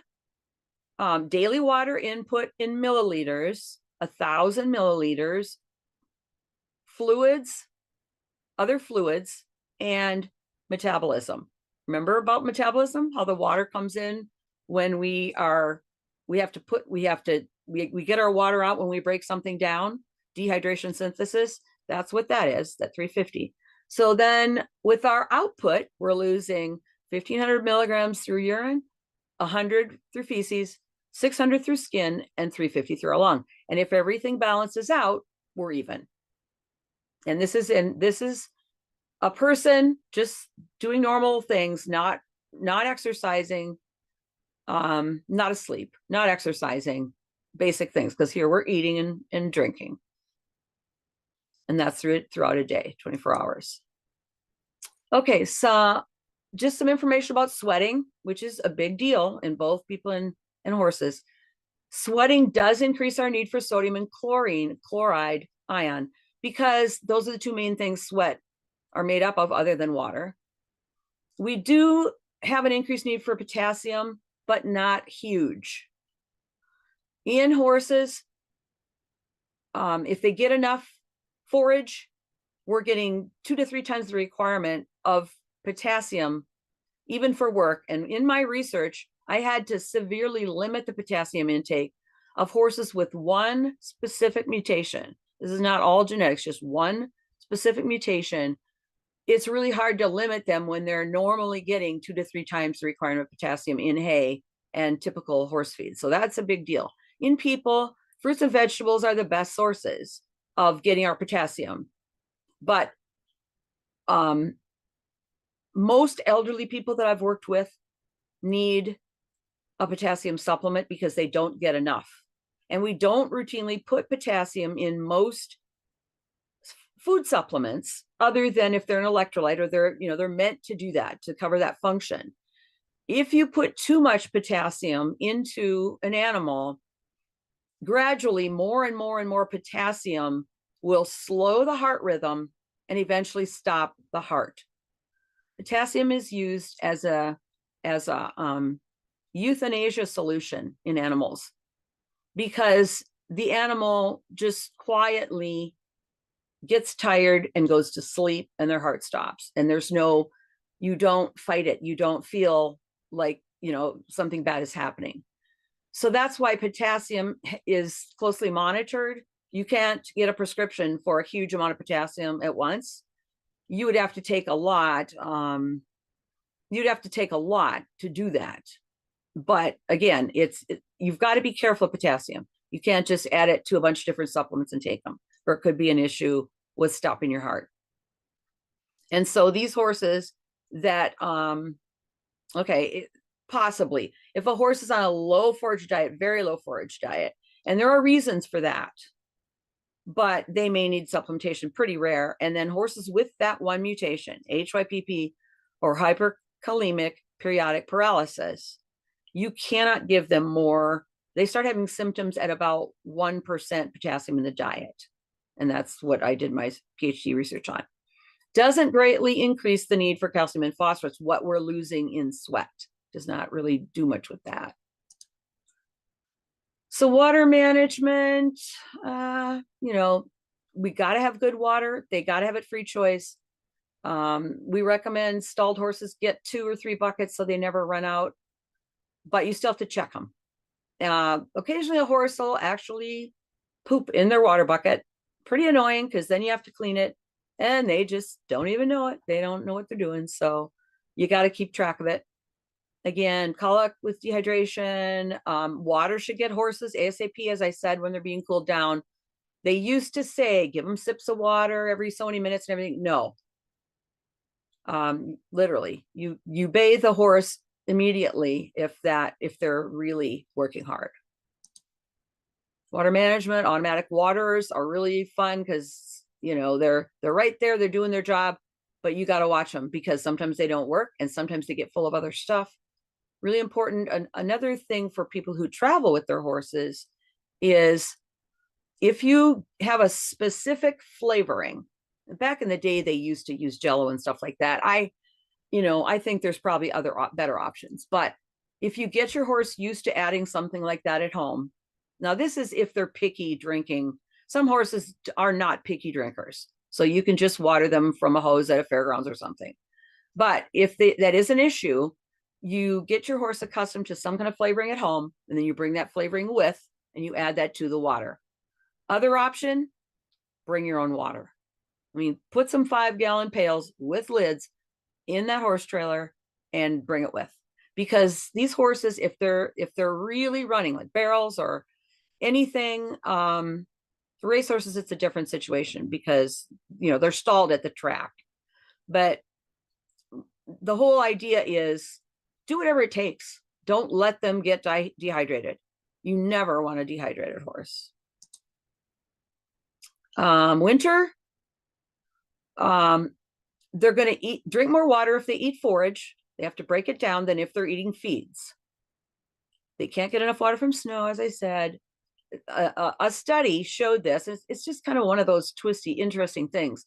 daily water input in milliliters, 1,000 milliliters, fluids, other fluids, and metabolism. Remember about metabolism, how the water comes in when we get our water out when we break something down, dehydration synthesis. That's what that is, that 350. So then with our output, we're losing 1,500 milligrams through urine, 100 through feces, 600 through skin, and 350 through our lung. And if everything balances out, we're even. And this is a person just doing normal things, not exercising, not asleep, not exercising, basic things, because here we're eating and drinking. And that's throughout a day, 24 hours. Okay, so just some information about sweating, which is a big deal in both people and horses. Sweating does increase our need for sodium and chloride ion, because those are the two main things sweat are made up of other than water. We do have an increased need for potassium, but not huge. In horses, if they get enough forage, we're getting 2 to 3 times the requirement of potassium, even for work. And in my research, I had to severely limit the potassium intake of horses with one specific mutation. This is not all genetics, just one specific mutation. It's really hard to limit them when they're normally getting 2 to 3 times the requirement of potassium in hay and typical horse feed. So that's a big deal. In people, fruits and vegetables are the best sources of getting our potassium. But most elderly people that I've worked with need a potassium supplement because they don't get enough. And we don't routinely put potassium in most food supplements, other than if they're an electrolyte or they're meant to do that, to cover that function. If you put too much potassium into an animal, gradually more and more and more potassium will slow the heart rhythm and eventually stop the heart. Potassium is used as a euthanasia solution in animals, because the animal just quietly gets tired and goes to sleep and their heart stops. And you don't fight it. You don't feel like, something bad is happening. So that's why potassium is closely monitored. You can't get a prescription for a huge amount of potassium at once. You would have to take a lot. You'd have to take a lot to do that. But again, you've got to be careful of potassium. You can't just add it to a bunch of different supplements and take them, or it could be an issue with stopping your heart. And so these horses that, possibly, if a horse is on a low forage diet, very low forage diet, and there are reasons for that, but they may need supplementation, pretty rare. And then horses with that one mutation, HYPP or hyperkalemic periodic paralysis, you cannot give them more. They start having symptoms at about 1% potassium in the diet. And that's what I did my PhD research on. Doesn't greatly increase the need for calcium and phosphorus. What we're losing in sweat does not really do much with that. So water management, we got to have good water. They got to have it free choice. We recommend stalled horses get 2 or 3 buckets so they never run out, but you still have to check them. Occasionally a horse will actually poop in their water bucket. Pretty annoying, because then you have to clean it and they just don't even know it. They don't know what they're doing. So you got to keep track of it. Again, colic with dehydration, water should get horses ASAP, as I said, when they're being cooled down. They used to say, give them sips of water every so many minutes and everything. No. Literally, you bathe the horse immediately if they're really working hard. Water management, automatic waters are really fun, because they're right there, they're doing their job, but you got to watch them, because sometimes they don't work and sometimes they get full of other stuff. Really important. Another thing for people who travel with their horses is, if you have a specific flavoring, back in the day they used to use Jello and stuff like that. I think there's probably other better options, but if you get your horse used to adding something like that at home, now this is if they're picky drinking. Some horses are not picky drinkers, so you can just water them from a hose at a fairgrounds or something. But if that is an issue, you get your horse accustomed to some kind of flavoring at home, and then you bring that flavoring with, and you add that to the water. Other option, bring your own water. I mean, put some 5-gallon pails with lids in that horse trailer and bring it with, because these horses, if they're really running like barrels or anything, the racehorses, it's a different situation because, you know, they're stalled at the track. But the whole idea is do whatever it takes. Don't let them get dehydrated. You never want a dehydrated horse. Winter, they're going to drink more water if they eat forage. They have to break it down than if they're eating feeds. They can't get enough water from snow, as I said. A study showed this. It's just kind of one of those twisty, interesting things.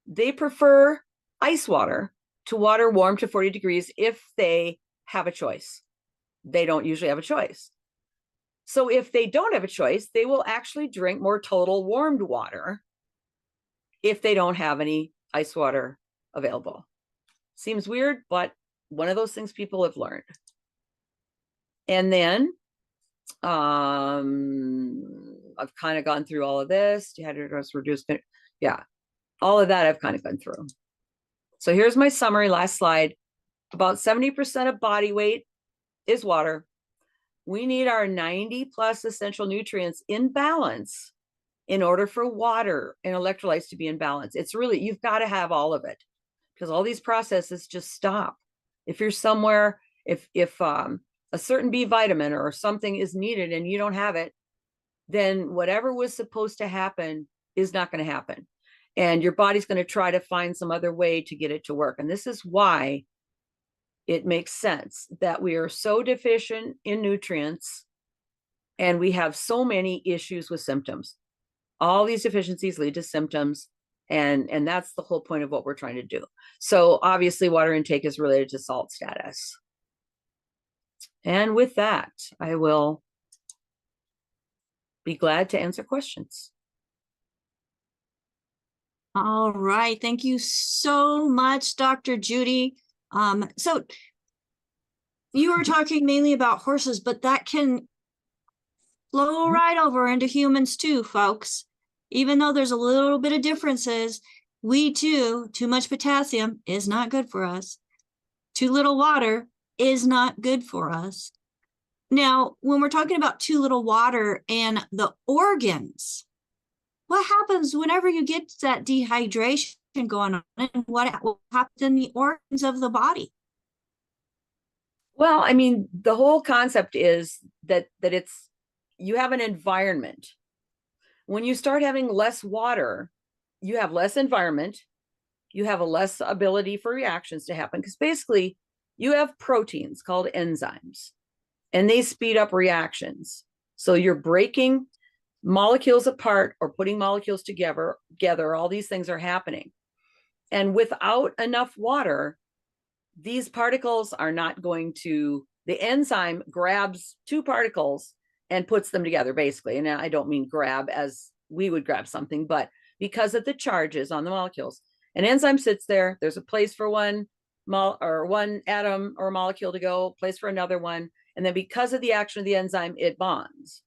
They prefer ice water to water warm to 40 degrees if they have a choice. They don't usually have a choice. So if they don't have a choice, they will actually drink more total warmed water if they don't have any ice water available. Seems weird, but one of those things people have learned. And then I've kind of gone through all of this. Dehydrated, reduced, yeah, all of that I've kind of gone through. So here's my summary, last slide. About 70% of body weight is water. We need our 90 plus essential nutrients in balance in order for water and electrolytes to be in balance. It's really, you've got to have all of it, because all these processes just stop. If you're somewhere, if a certain B vitamin or something is needed and you don't have it, then whatever was supposed to happen is not going to happen. And your body's going to try to find some other way to get it to work. And this is why it makes sense that we are so deficient in nutrients and we have so many issues with symptoms. All these deficiencies lead to symptoms, and that's the whole point of what we're trying to do. So obviously water intake is related to salt status. And with that, I will be glad to answer questions. All right. Thank you so much, Dr. Judy. So you were talking mainly about horses, but that can flow right over into humans too, folks. Even though there's a little bit of differences, too much potassium is not good for us. Too little water is not good for us. Now, when we're talking about too little water and the organs, what happens whenever you get that dehydration going on, and what happens in the organs of the body? Well, I mean, the whole concept is that it's, you have an environment. When you start having less water, you have less environment, you have a less ability for reactions to happen, because basically you have proteins called enzymes, and they speed up reactions. So you're breaking molecules apart or putting molecules together. All these things are happening. And without enough water, these particles are not going to, the enzyme grabs two particles and puts them together, basically. And I don't mean grab as we would grab something, but because of the charges on the molecules. An enzyme sits there, there's a place for one atom or molecule to go, place for another one. And then because of the action of the enzyme, it bonds.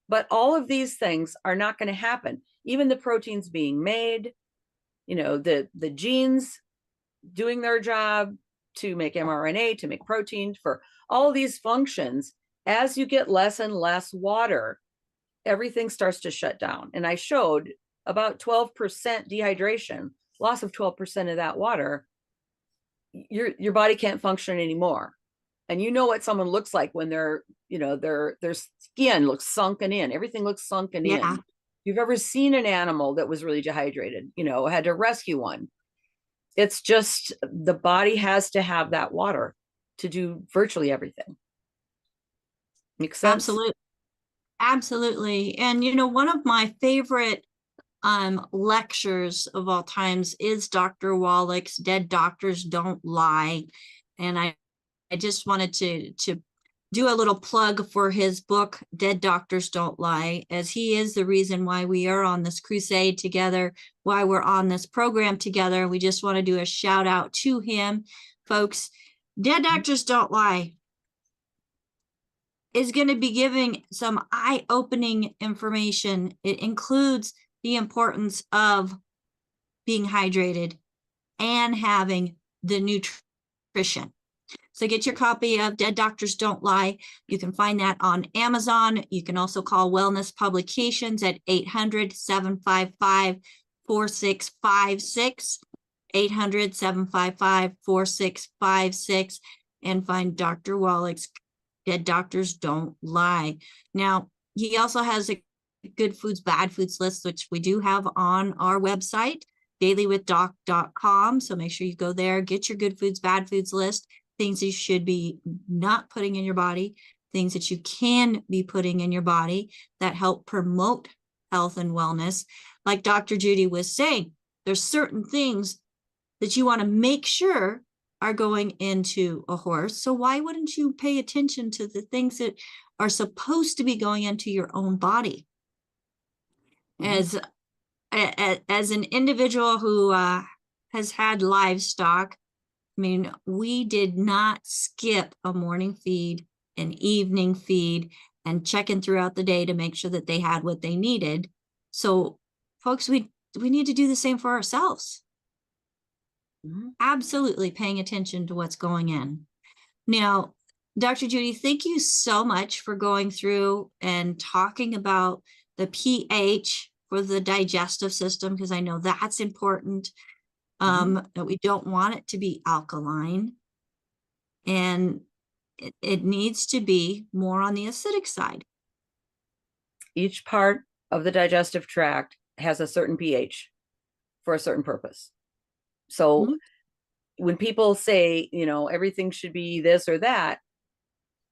But all of these things are not going to happen. Even the proteins being made, you know, the genes doing their job to make mRNA, to make protein, for all these functions, as you get less and less water, everything starts to shut down. And I showed about 12% dehydration, loss of 12% of that water, your body can't function anymore. And you know what someone looks like when they're, you know, their skin looks sunken in, everything looks sunken in. If you've ever seen an animal that was really dehydrated, you know, had to rescue one, it's just the body has to have that water to do virtually everything. Makes sense? Absolutely. Absolutely. And, you know, one of my favorite lectures of all times is Dr. Wallach's Dead Doctors Don't Lie. And I just wanted to do a little plug for his book, Dead Doctors Don't Lie, as he is the reason why we are on this crusade together, why we're on this program together. We just want to do a shout out to him, folks. Dead Doctors Don't Lie is going to be giving some eye-opening information. It includes the importance of being hydrated, and having the nutrition. So get your copy of Dead Doctors Don't Lie. You can find that on Amazon. You can also call Wellness Publications at 800-755-4656, 800-755-4656, and find Dr. Wallach's Dead Doctors Don't Lie. Now, he also has a good foods, bad foods list, which we do have on our website, dailywithdoc.com. So make sure you go there, get your good foods, bad foods list, things you should be not putting in your body, things that you can be putting in your body that help promote health and wellness. Like Dr. Judy was saying, there's certain things that you want to make sure are going into a horse. So why wouldn't you pay attention to the things that are supposed to be going into your own body? As an individual who has had livestock, I mean, we did not skip a morning feed, an evening feed, and checking throughout the day to make sure that they had what they needed. So, folks, we need to do the same for ourselves. Absolutely paying attention to what's going in. Now, Dr. Judy, thank you so much for going through and talking about the pH for the digestive system, because I know that's important. That we don't want it to be alkaline, and it needs to be more on the acidic side. Each part of the digestive tract has a certain pH for a certain purpose. So when people say, you know, everything should be this or that,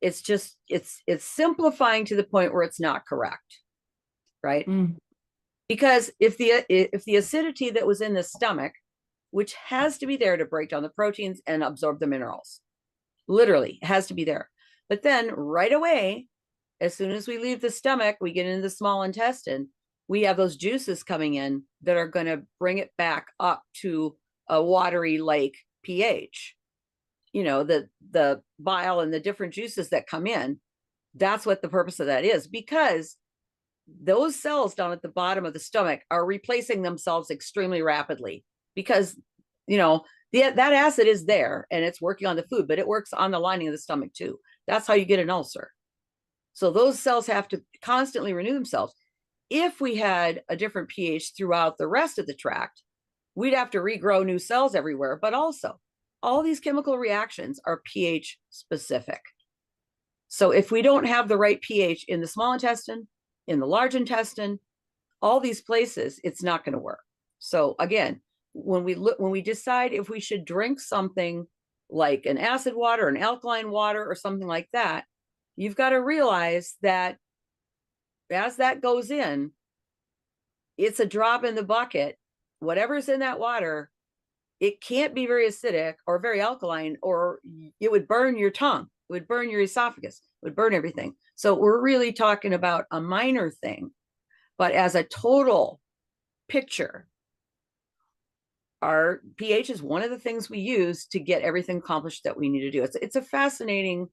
it's just, it's simplifying to the point where it's not correct, right? Because if the acidity that was in the stomach, which has to be there to break down the proteins and absorb the minerals, literally has to be there. But then right away, as soon as we leave the stomach, we get into the small intestine, we have those juices coming in that are going to bring it back up to a watery lake pH. You know, the bile and the different juices that come in, that's what the purpose of that is, because those cells down at the bottom of the stomach are replacing themselves extremely rapidly, because, you know, that acid is there and it's working on the food, but it works on the lining of the stomach too. That's how you get an ulcer. So those cells have to constantly renew themselves. If we had a different pH throughout the rest of the tract, we'd have to regrow new cells everywhere. But also, all these chemical reactions are pH specific. So if we don't have the right pH in the small intestine, in the large intestine, all these places, it's not going to work. So again, when we decide if we should drink something like an acid water, an alkaline water, or something like that, you've got to realize that as that goes in, it's a drop in the bucket. Whatever's in that water, it can't be very acidic or very alkaline, or it would burn your tongue, it would burn your esophagus, it would burn everything. So we're really talking about a minor thing, but as a total picture, our pH is one of the things we use to get everything accomplished that we need to do. It's a fascinating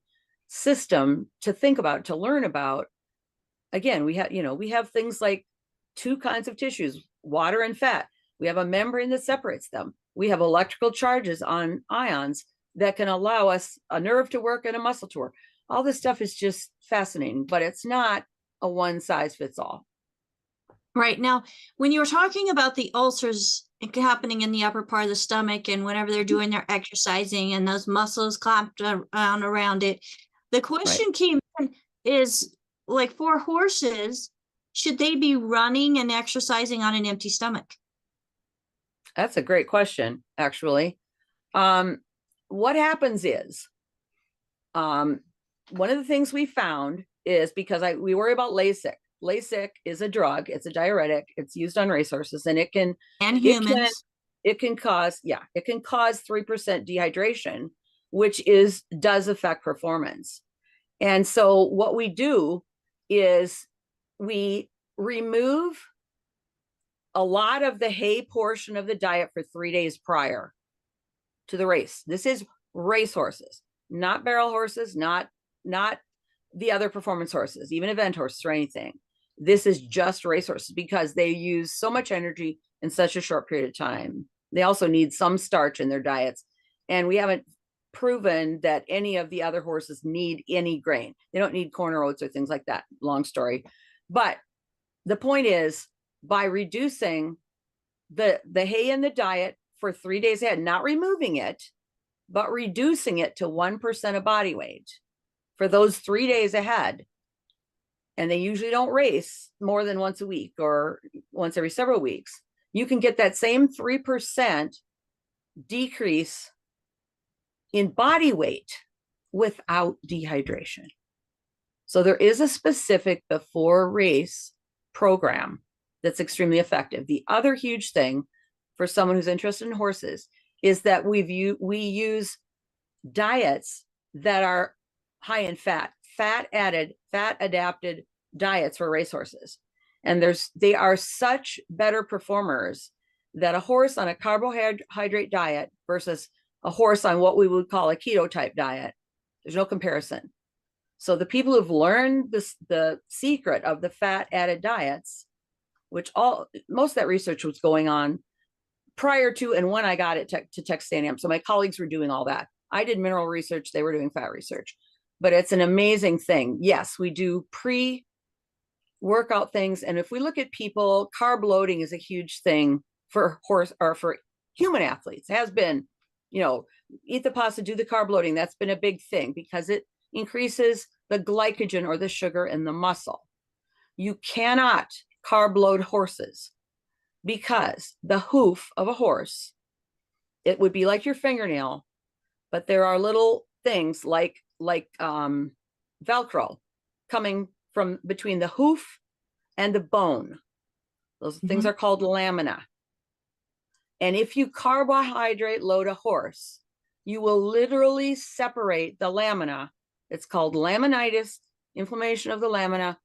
system to think about, to learn about. Again, we have things like two kinds of tissues, water and fat. We have a membrane that separates them. We have electrical charges on ions that can allow us a nerve to work and a muscle to work. All this stuff is just fascinating, but it's not a one size fits all. Right. Now, when you were talking about the ulcers happening in the upper part of the stomach, and whenever they're doing their exercising and those muscles clamped around it, the question came in is, like, for horses, should they be running and exercising on an empty stomach? That's a great question, actually. What happens is, one of the things we found is, because we worry about Lasix. Lasix is a drug. It's a diuretic. It's used on racehorses, and it can humans. It can cause 3% dehydration, which does affect performance. And so what we do is we remove a lot of the hay portion of the diet for 3 days prior to the race. This is racehorses, not barrel horses, not the other performance horses, even event horses or anything. This is just racehorses, because they use so much energy in such a short period of time. They also need some starch in their diets. And we haven't proven that any of the other horses need any grain. They don't need corn or oats or things like that. Long story. But the point is, by reducing the hay in the diet for 3 days ahead, not removing it, but reducing it to 1% of body weight for those 3 days ahead. And they usually don't race more than once a week or once every several weeks. You can get that same 3% decrease in body weight without dehydration. So there is a specific before race program that's extremely effective. The other huge thing for someone who's interested in horses is that we use diets that are high in fat adapted diets for racehorses. And they are such better performers that a horse on a carbohydrate diet versus a horse on what we would call a keto type diet, there's no comparison. So the people who've learned the secret of the fat added diets, which most of that research was going on prior to and when I got it to Texas A&M. So my colleagues were doing all that. I did mineral research, they were doing fat research. But it's an amazing thing. Yes, we do pre-workout things. And if we look at people, carb loading is a huge thing for horse or for human athletes. It has been, eat the pasta, do the carb loading. That's been a big thing because it increases the glycogen or the sugar in the muscle. You cannot carb load horses because the hoof of a horse, it would be like your fingernail, but there are little things like Velcro coming from between the hoof and the bone. Those things are called lamina. And if you carbohydrate load a horse, you will literally separate the lamina. It's called laminitis, inflammation of the lamina,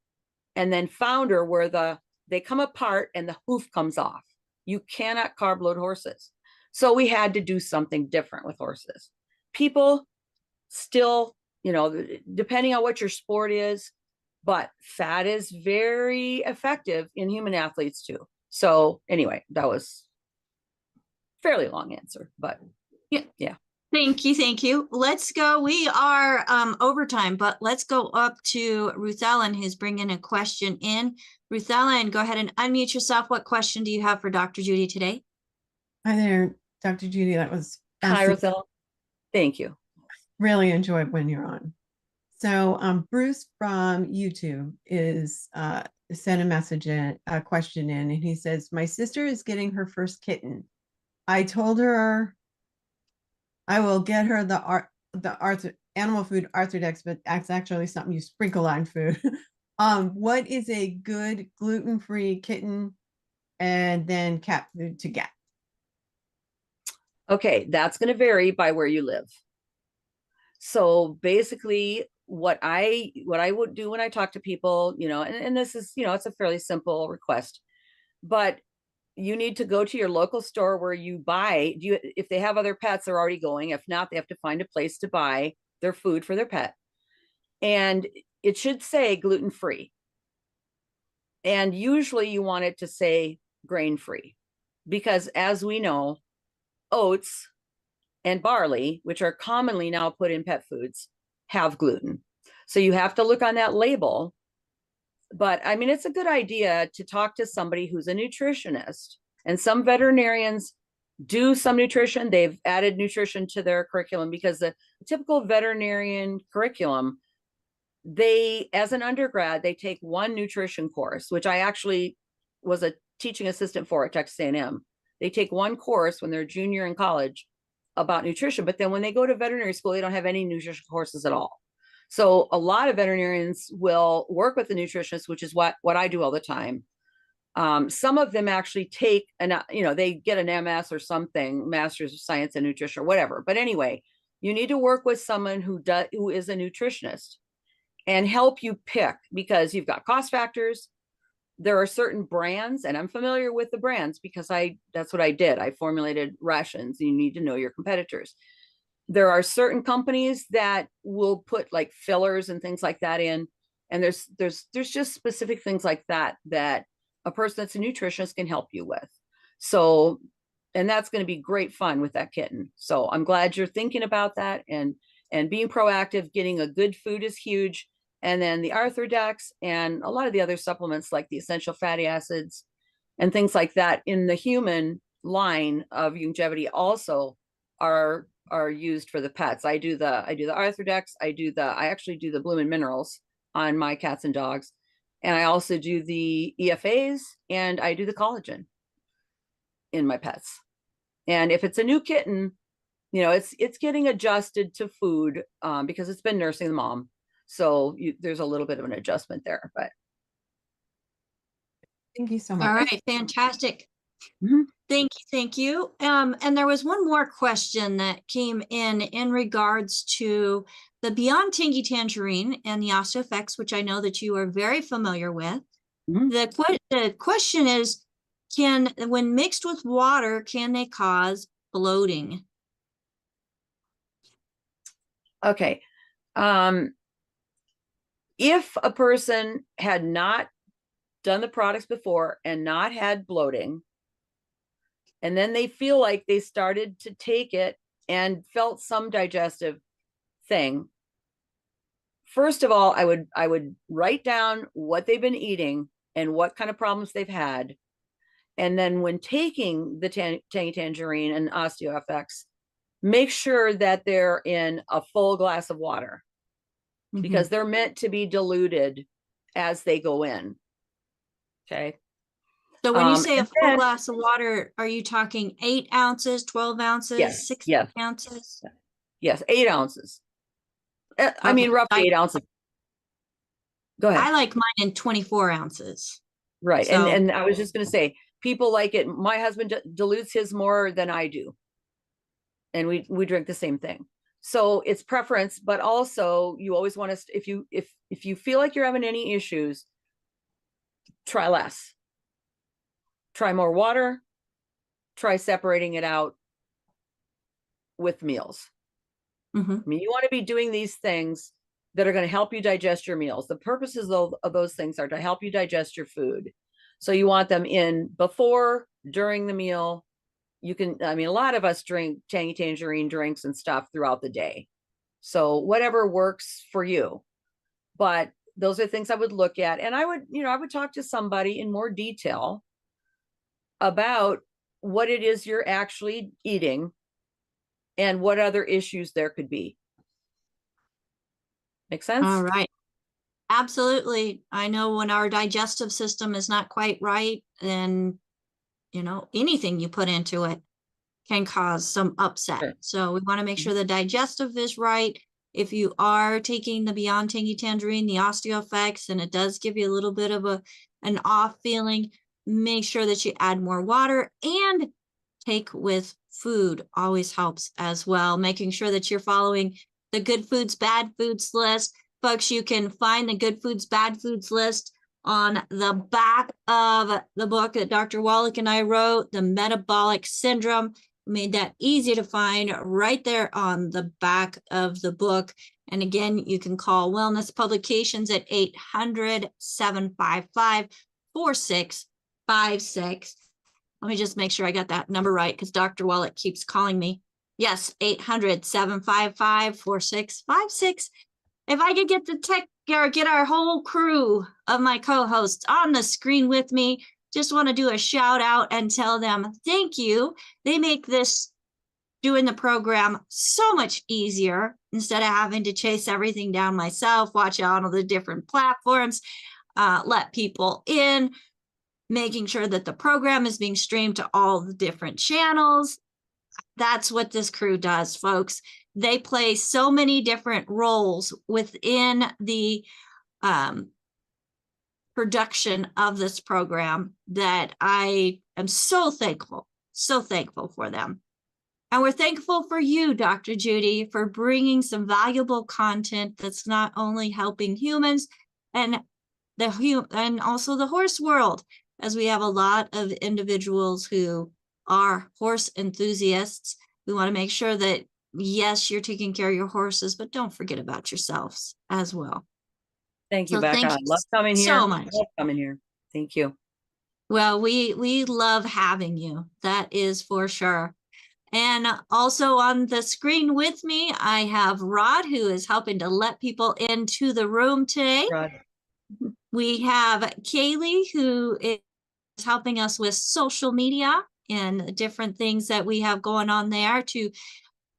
and then founder, where they come apart and the hoof comes off. You cannot carb load horses. So we had to do something different with horses. People still, depending on what your sport is, but fat is very effective in human athletes too. So anyway, that was a fairly long answer, but yeah. Thank you. Let's go. We are overtime, but let's go up to Ruth Ellen, who's bringing a question in. Ruth Ellen, go ahead and unmute yourself. What question do you have for Dr. Judy today? Hi there, Dr. Judy. That was Hi, Ruth Ellen. Thank you. Really enjoyed when you're on. So Bruce from YouTube sent a message a question in, and he says, my sister is getting her first kitten. I told her I will get her the animal food Arthrodex, but that's actually something you sprinkle on food. What is a good gluten-free kitten and then cat food to get? Okay, that's going to vary by where you live. So basically what I would do when I talk to people, and this is, it's a fairly simple request, but you need to go to your local store where you buy, if they have other pets, they're already going. If not, they have to find a place to buy their food for their pet. And it should say gluten-free. And usually you want it to say grain-free, because as we know, oats and barley, which are commonly now put in pet foods, have gluten. So you have to look on that label. But I mean, it's a good idea to talk to somebody who's a nutritionist. And some veterinarians do some nutrition. They've added nutrition to their curriculum, because the typical veterinarian curriculum, as an undergrad, they take one nutrition course, which I actually was a teaching assistant for at Texas A&M. They take one course when they're junior in college about nutrition, but then when they go to veterinary school, they don't have any nutrition courses at all. So a lot of veterinarians will work with the nutritionist, which is what I do all the time. Some of them actually take they get an MS or something, Master's of Science in Nutrition or whatever. But anyway, you need to work with someone who is a nutritionist and help you pick, because you've got cost factors. There are certain brands, and I'm familiar with the brands because that's what I did. I formulated rations, and you need to know your competitors. There are certain companies that will put like fillers and things like that in. And there's just specific things like that a person that's a nutritionist can help you with. So, and that's going to be great fun with that kitten. So I'm glad you're thinking about that and being proactive. Getting a good food is huge. And then the Arthrodex and a lot of the other supplements like the essential fatty acids and things like that in the human line of longevity also are used for the pets. I do the Arthrodex. I actually do the Bloomin' Minerals on my cats and dogs. And I also do the EFAs and I do the collagen in my pets. And if it's a new kitten, you know, it's getting adjusted to food because it's been nursing the mom. So there's a little bit of an adjustment there, but. Thank you so much. All right, fantastic. Mhm. Thank you. And there was one more question that came in regards to the Beyond Tangy Tangerine and the OsteoFX, which I know that you are very familiar with. Mhm. The question is, when mixed with water, can they cause bloating? Okay. If a person had not done the products before and not had bloating, and then they feel like they started to take it and felt some digestive thing, first of all, I would write down what they've been eating and what kind of problems they've had. And then when taking the Tangy Tangerine and OsteoFX, make sure that they're in a full glass of water because they're meant to be diluted as they go in. Okay. So when you say a full glass of water, are you talking 8 ounces, 12 ounces, Yes, 16 yes. ounces? Yes, 8 ounces. I mean, roughly 8 ounces. Go ahead. I like mine in 24 ounces. Right. So, and I was just going to say, people like it. My husband dilutes his more than I do. And we drink the same thing. So it's preference, but also you always want to, if you feel like you're having any issues, try less. Try more water. Try separating it out with meals. I mean, you want to be doing these things that are going to help you digest your meals. The purposes of those things are to help you digest your food. So you want them in before, during the meal. You can, I mean, a lot of us drink Tangy Tangerine drinks and stuff throughout the day. So whatever works for you. But those are things I would look at. And I would talk to somebody in more detail about what it is you're actually eating and what other issues there could be. Make sense? all right. Absolutely. I know when our digestive system is not quite right, then, anything you put into it can cause some upset. Sure. So we want to make sure the digestive is right. If you are taking the Beyond Tangy Tangerine, the OsteoFX, and it does give you a little bit of an off feeling, make sure that you add more water and take with food always helps as well. Making sure that you're following the good foods, bad foods list. Folks, you can find the good foods, bad foods list on the back of the book that Dr. Wallach and I wrote, The Metabolic Syndrome. Made that easy to find right there on the back of the book. And again, you can call Wellness Publications at 800-755-4656. Let me just make sure I got that number right because Dr. Wallach keeps calling me. Yes, 800-755-4656. If I could get the tech or get our whole crew of my co-hosts on the screen with me, just want to do a shout out and tell them thank you. They make this doing the program so much easier instead of having to chase everything down myself, watch out on all the different platforms, let people in, making sure that the program is being streamed to all the different channels. That's what this crew does, folks. They play so many different roles within the production of this program that I am so thankful for them. And we're thankful for you, Dr. Judy, for bringing some valuable content that's not only helping humans and also the horse world, as we have a lot of individuals who are horse enthusiasts. We want to make sure that, yes, you're taking care of your horses, but don't forget about yourselves as well. Thank you, So Becca. thank I you love coming here. so much. I love coming here. Thank you. Well, we love having you. That is for sure. And also on the screen with me, I have Rod, who is helping to let people into the room today. Rod. We have Kaylee, who is helping us with social media and different things that we have going on there to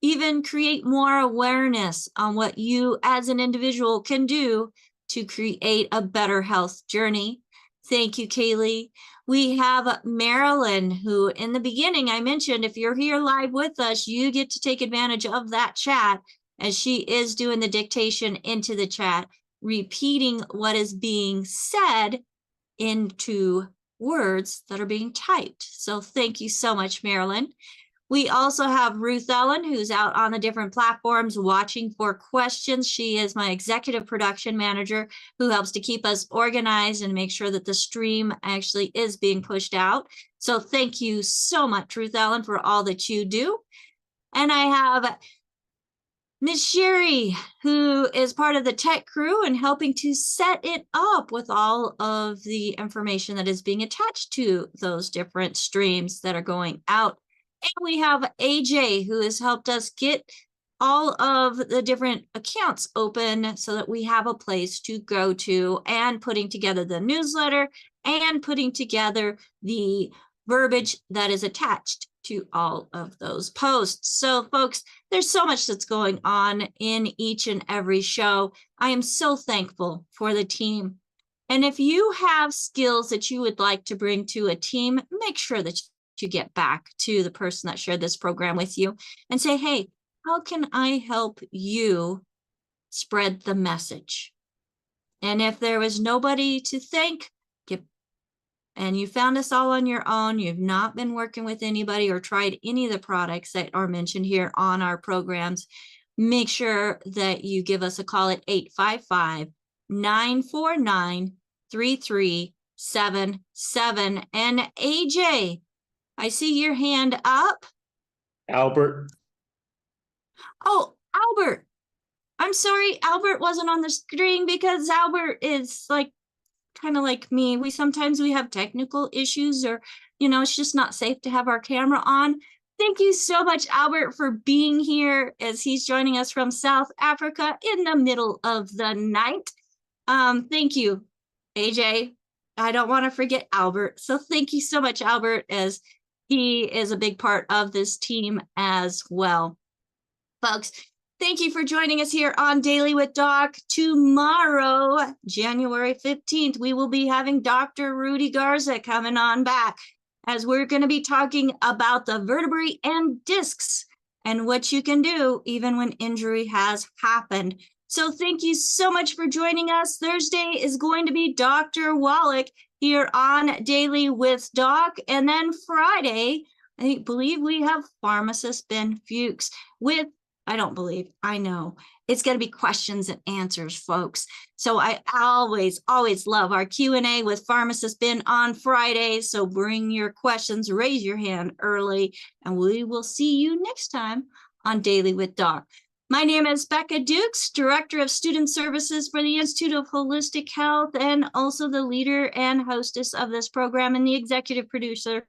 even create more awareness on what you as an individual can do to create a better health journey. Thank you, Kaylee. We have Marilyn, who in the beginning I mentioned, if you're here live with us, you get to take advantage of that chat, as she is doing the dictation into the chat, repeating what is being said into words that are being typed. So thank you so much, Marilyn. We also have Ruth Ellen, who's out on the different platforms watching for questions. She is my executive production manager who helps to keep us organized and make sure that the stream actually is being pushed out. So thank you so much, Ruth Ellen, for all that you do. And I have Miss Sherry, who is part of the tech crew and helping to set it up with all of the information that is being attached to those different streams that are going out. And we have AJ, who has helped us get all of the different accounts open so that we have a place to go to, and putting together the newsletter and putting together the verbiage that is attached to all of those posts. So folks, there's so much that's going on in each and every show. I am so thankful for the team. And if you have skills that you would like to bring to a team, make sure that you get back to the person that shared this program with you and say, hey, how can I help you spread the message? And if there was nobody to thank, and you found us all on your own, you've not been working with anybody or tried any of the products that are mentioned here on our programs, make sure that you give us a call at 855-949-3377. And AJ, I see your hand up. Albert. Oh, Albert. I'm sorry, Albert wasn't on the screen because Albert is like kind of like me. We have technical issues, or it's just not safe to have our camera on. Thank you so much, Albert, for being here as he's joining us from South Africa in the middle of the night. Thank you, AJ. I don't want to forget Albert. So thank you so much, Albert, as he is a big part of this team as well. Folks, thank you for joining us here on Daily with Doc. Tomorrow, January 15th, we will be having Dr. Rudy Garza coming on back, as we're going to be talking about the vertebrae and discs and what you can do even when injury has happened. So thank you so much for joining us. Thursday is going to be Dr. Wallach here on Daily with Doc. And then Friday, I believe we have pharmacist Ben Fuchs with, I know, it's going to be questions and answers, folks. So I always love our Q&A with pharmacist Ben on Friday. So bring your questions, raise your hand early, and we will see you next time on Daily with Doc. My name is Becca Dukes, Director of Student Services for the Institute of Holistic Health, and also the leader and hostess of this program and the executive producer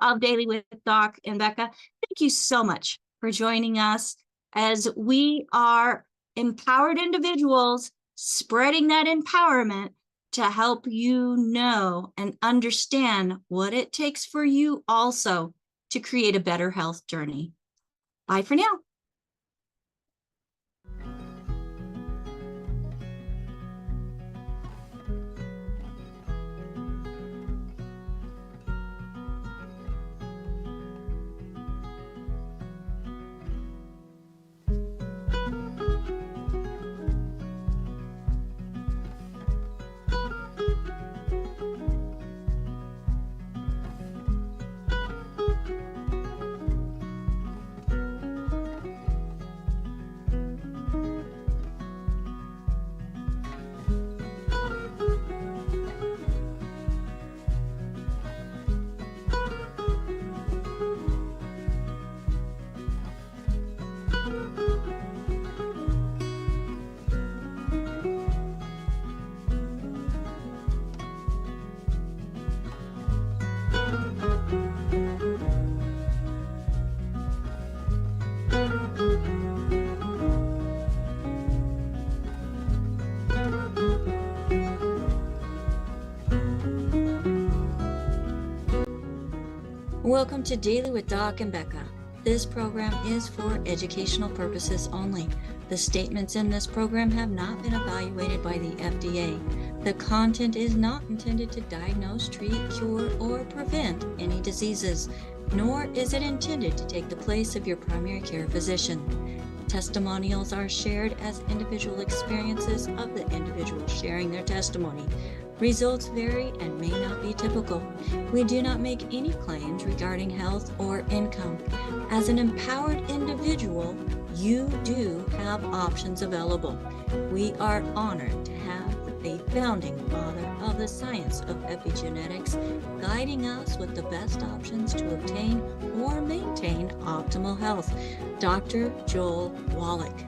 of Daily with Doc. And Becca, thank you so much for joining us, as we are empowered individuals spreading that empowerment to help you know and understand what it takes for you also to create a better health journey. Bye for now. Welcome to Daily with Doc and Becca. This program is for educational purposes only. The statements in this program have not been evaluated by the FDA. The content is not intended to diagnose, treat, cure, or prevent any diseases, nor is it intended to take the place of your primary care physician. Testimonials are shared as individual experiences of the individual sharing their testimony. Results vary and may not be typical. We do not make any claims regarding health or income. As an empowered individual, you do have options available. We are honored to have a founding father of the science of epigenetics guiding us with the best options to obtain or maintain optimal health, Dr. Joel Wallach.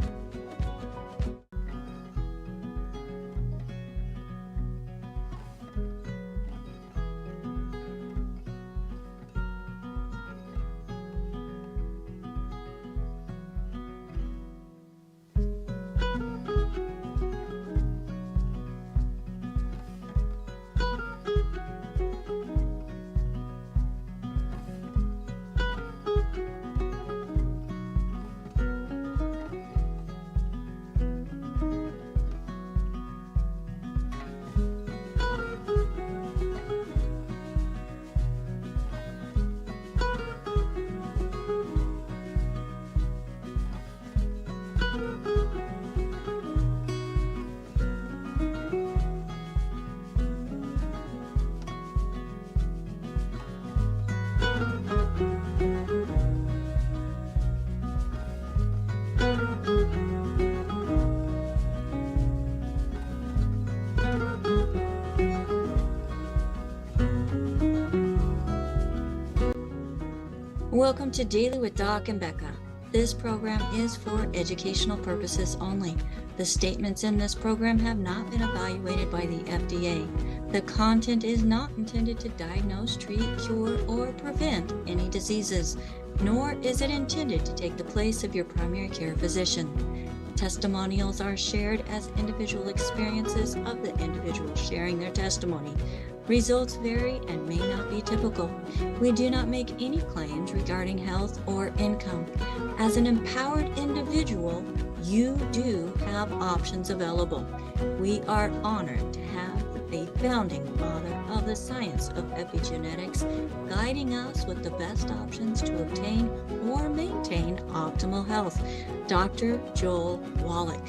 Welcome to Daily with Doc and Becca. This program is for educational purposes only. The statements in this program have not been evaluated by the FDA. The content is not intended to diagnose, treat, cure, or prevent any diseases, nor is it intended to take the place of your primary care physician. Testimonials are shared as individual experiences of the individual sharing their testimony. Results vary and may not be typical. We do not make any claims regarding health or income. As an empowered individual, you do have options available. We are honored to have a founding father of the science of epigenetics guiding us with the best options to obtain or maintain optimal health, Dr. Joel Wallach.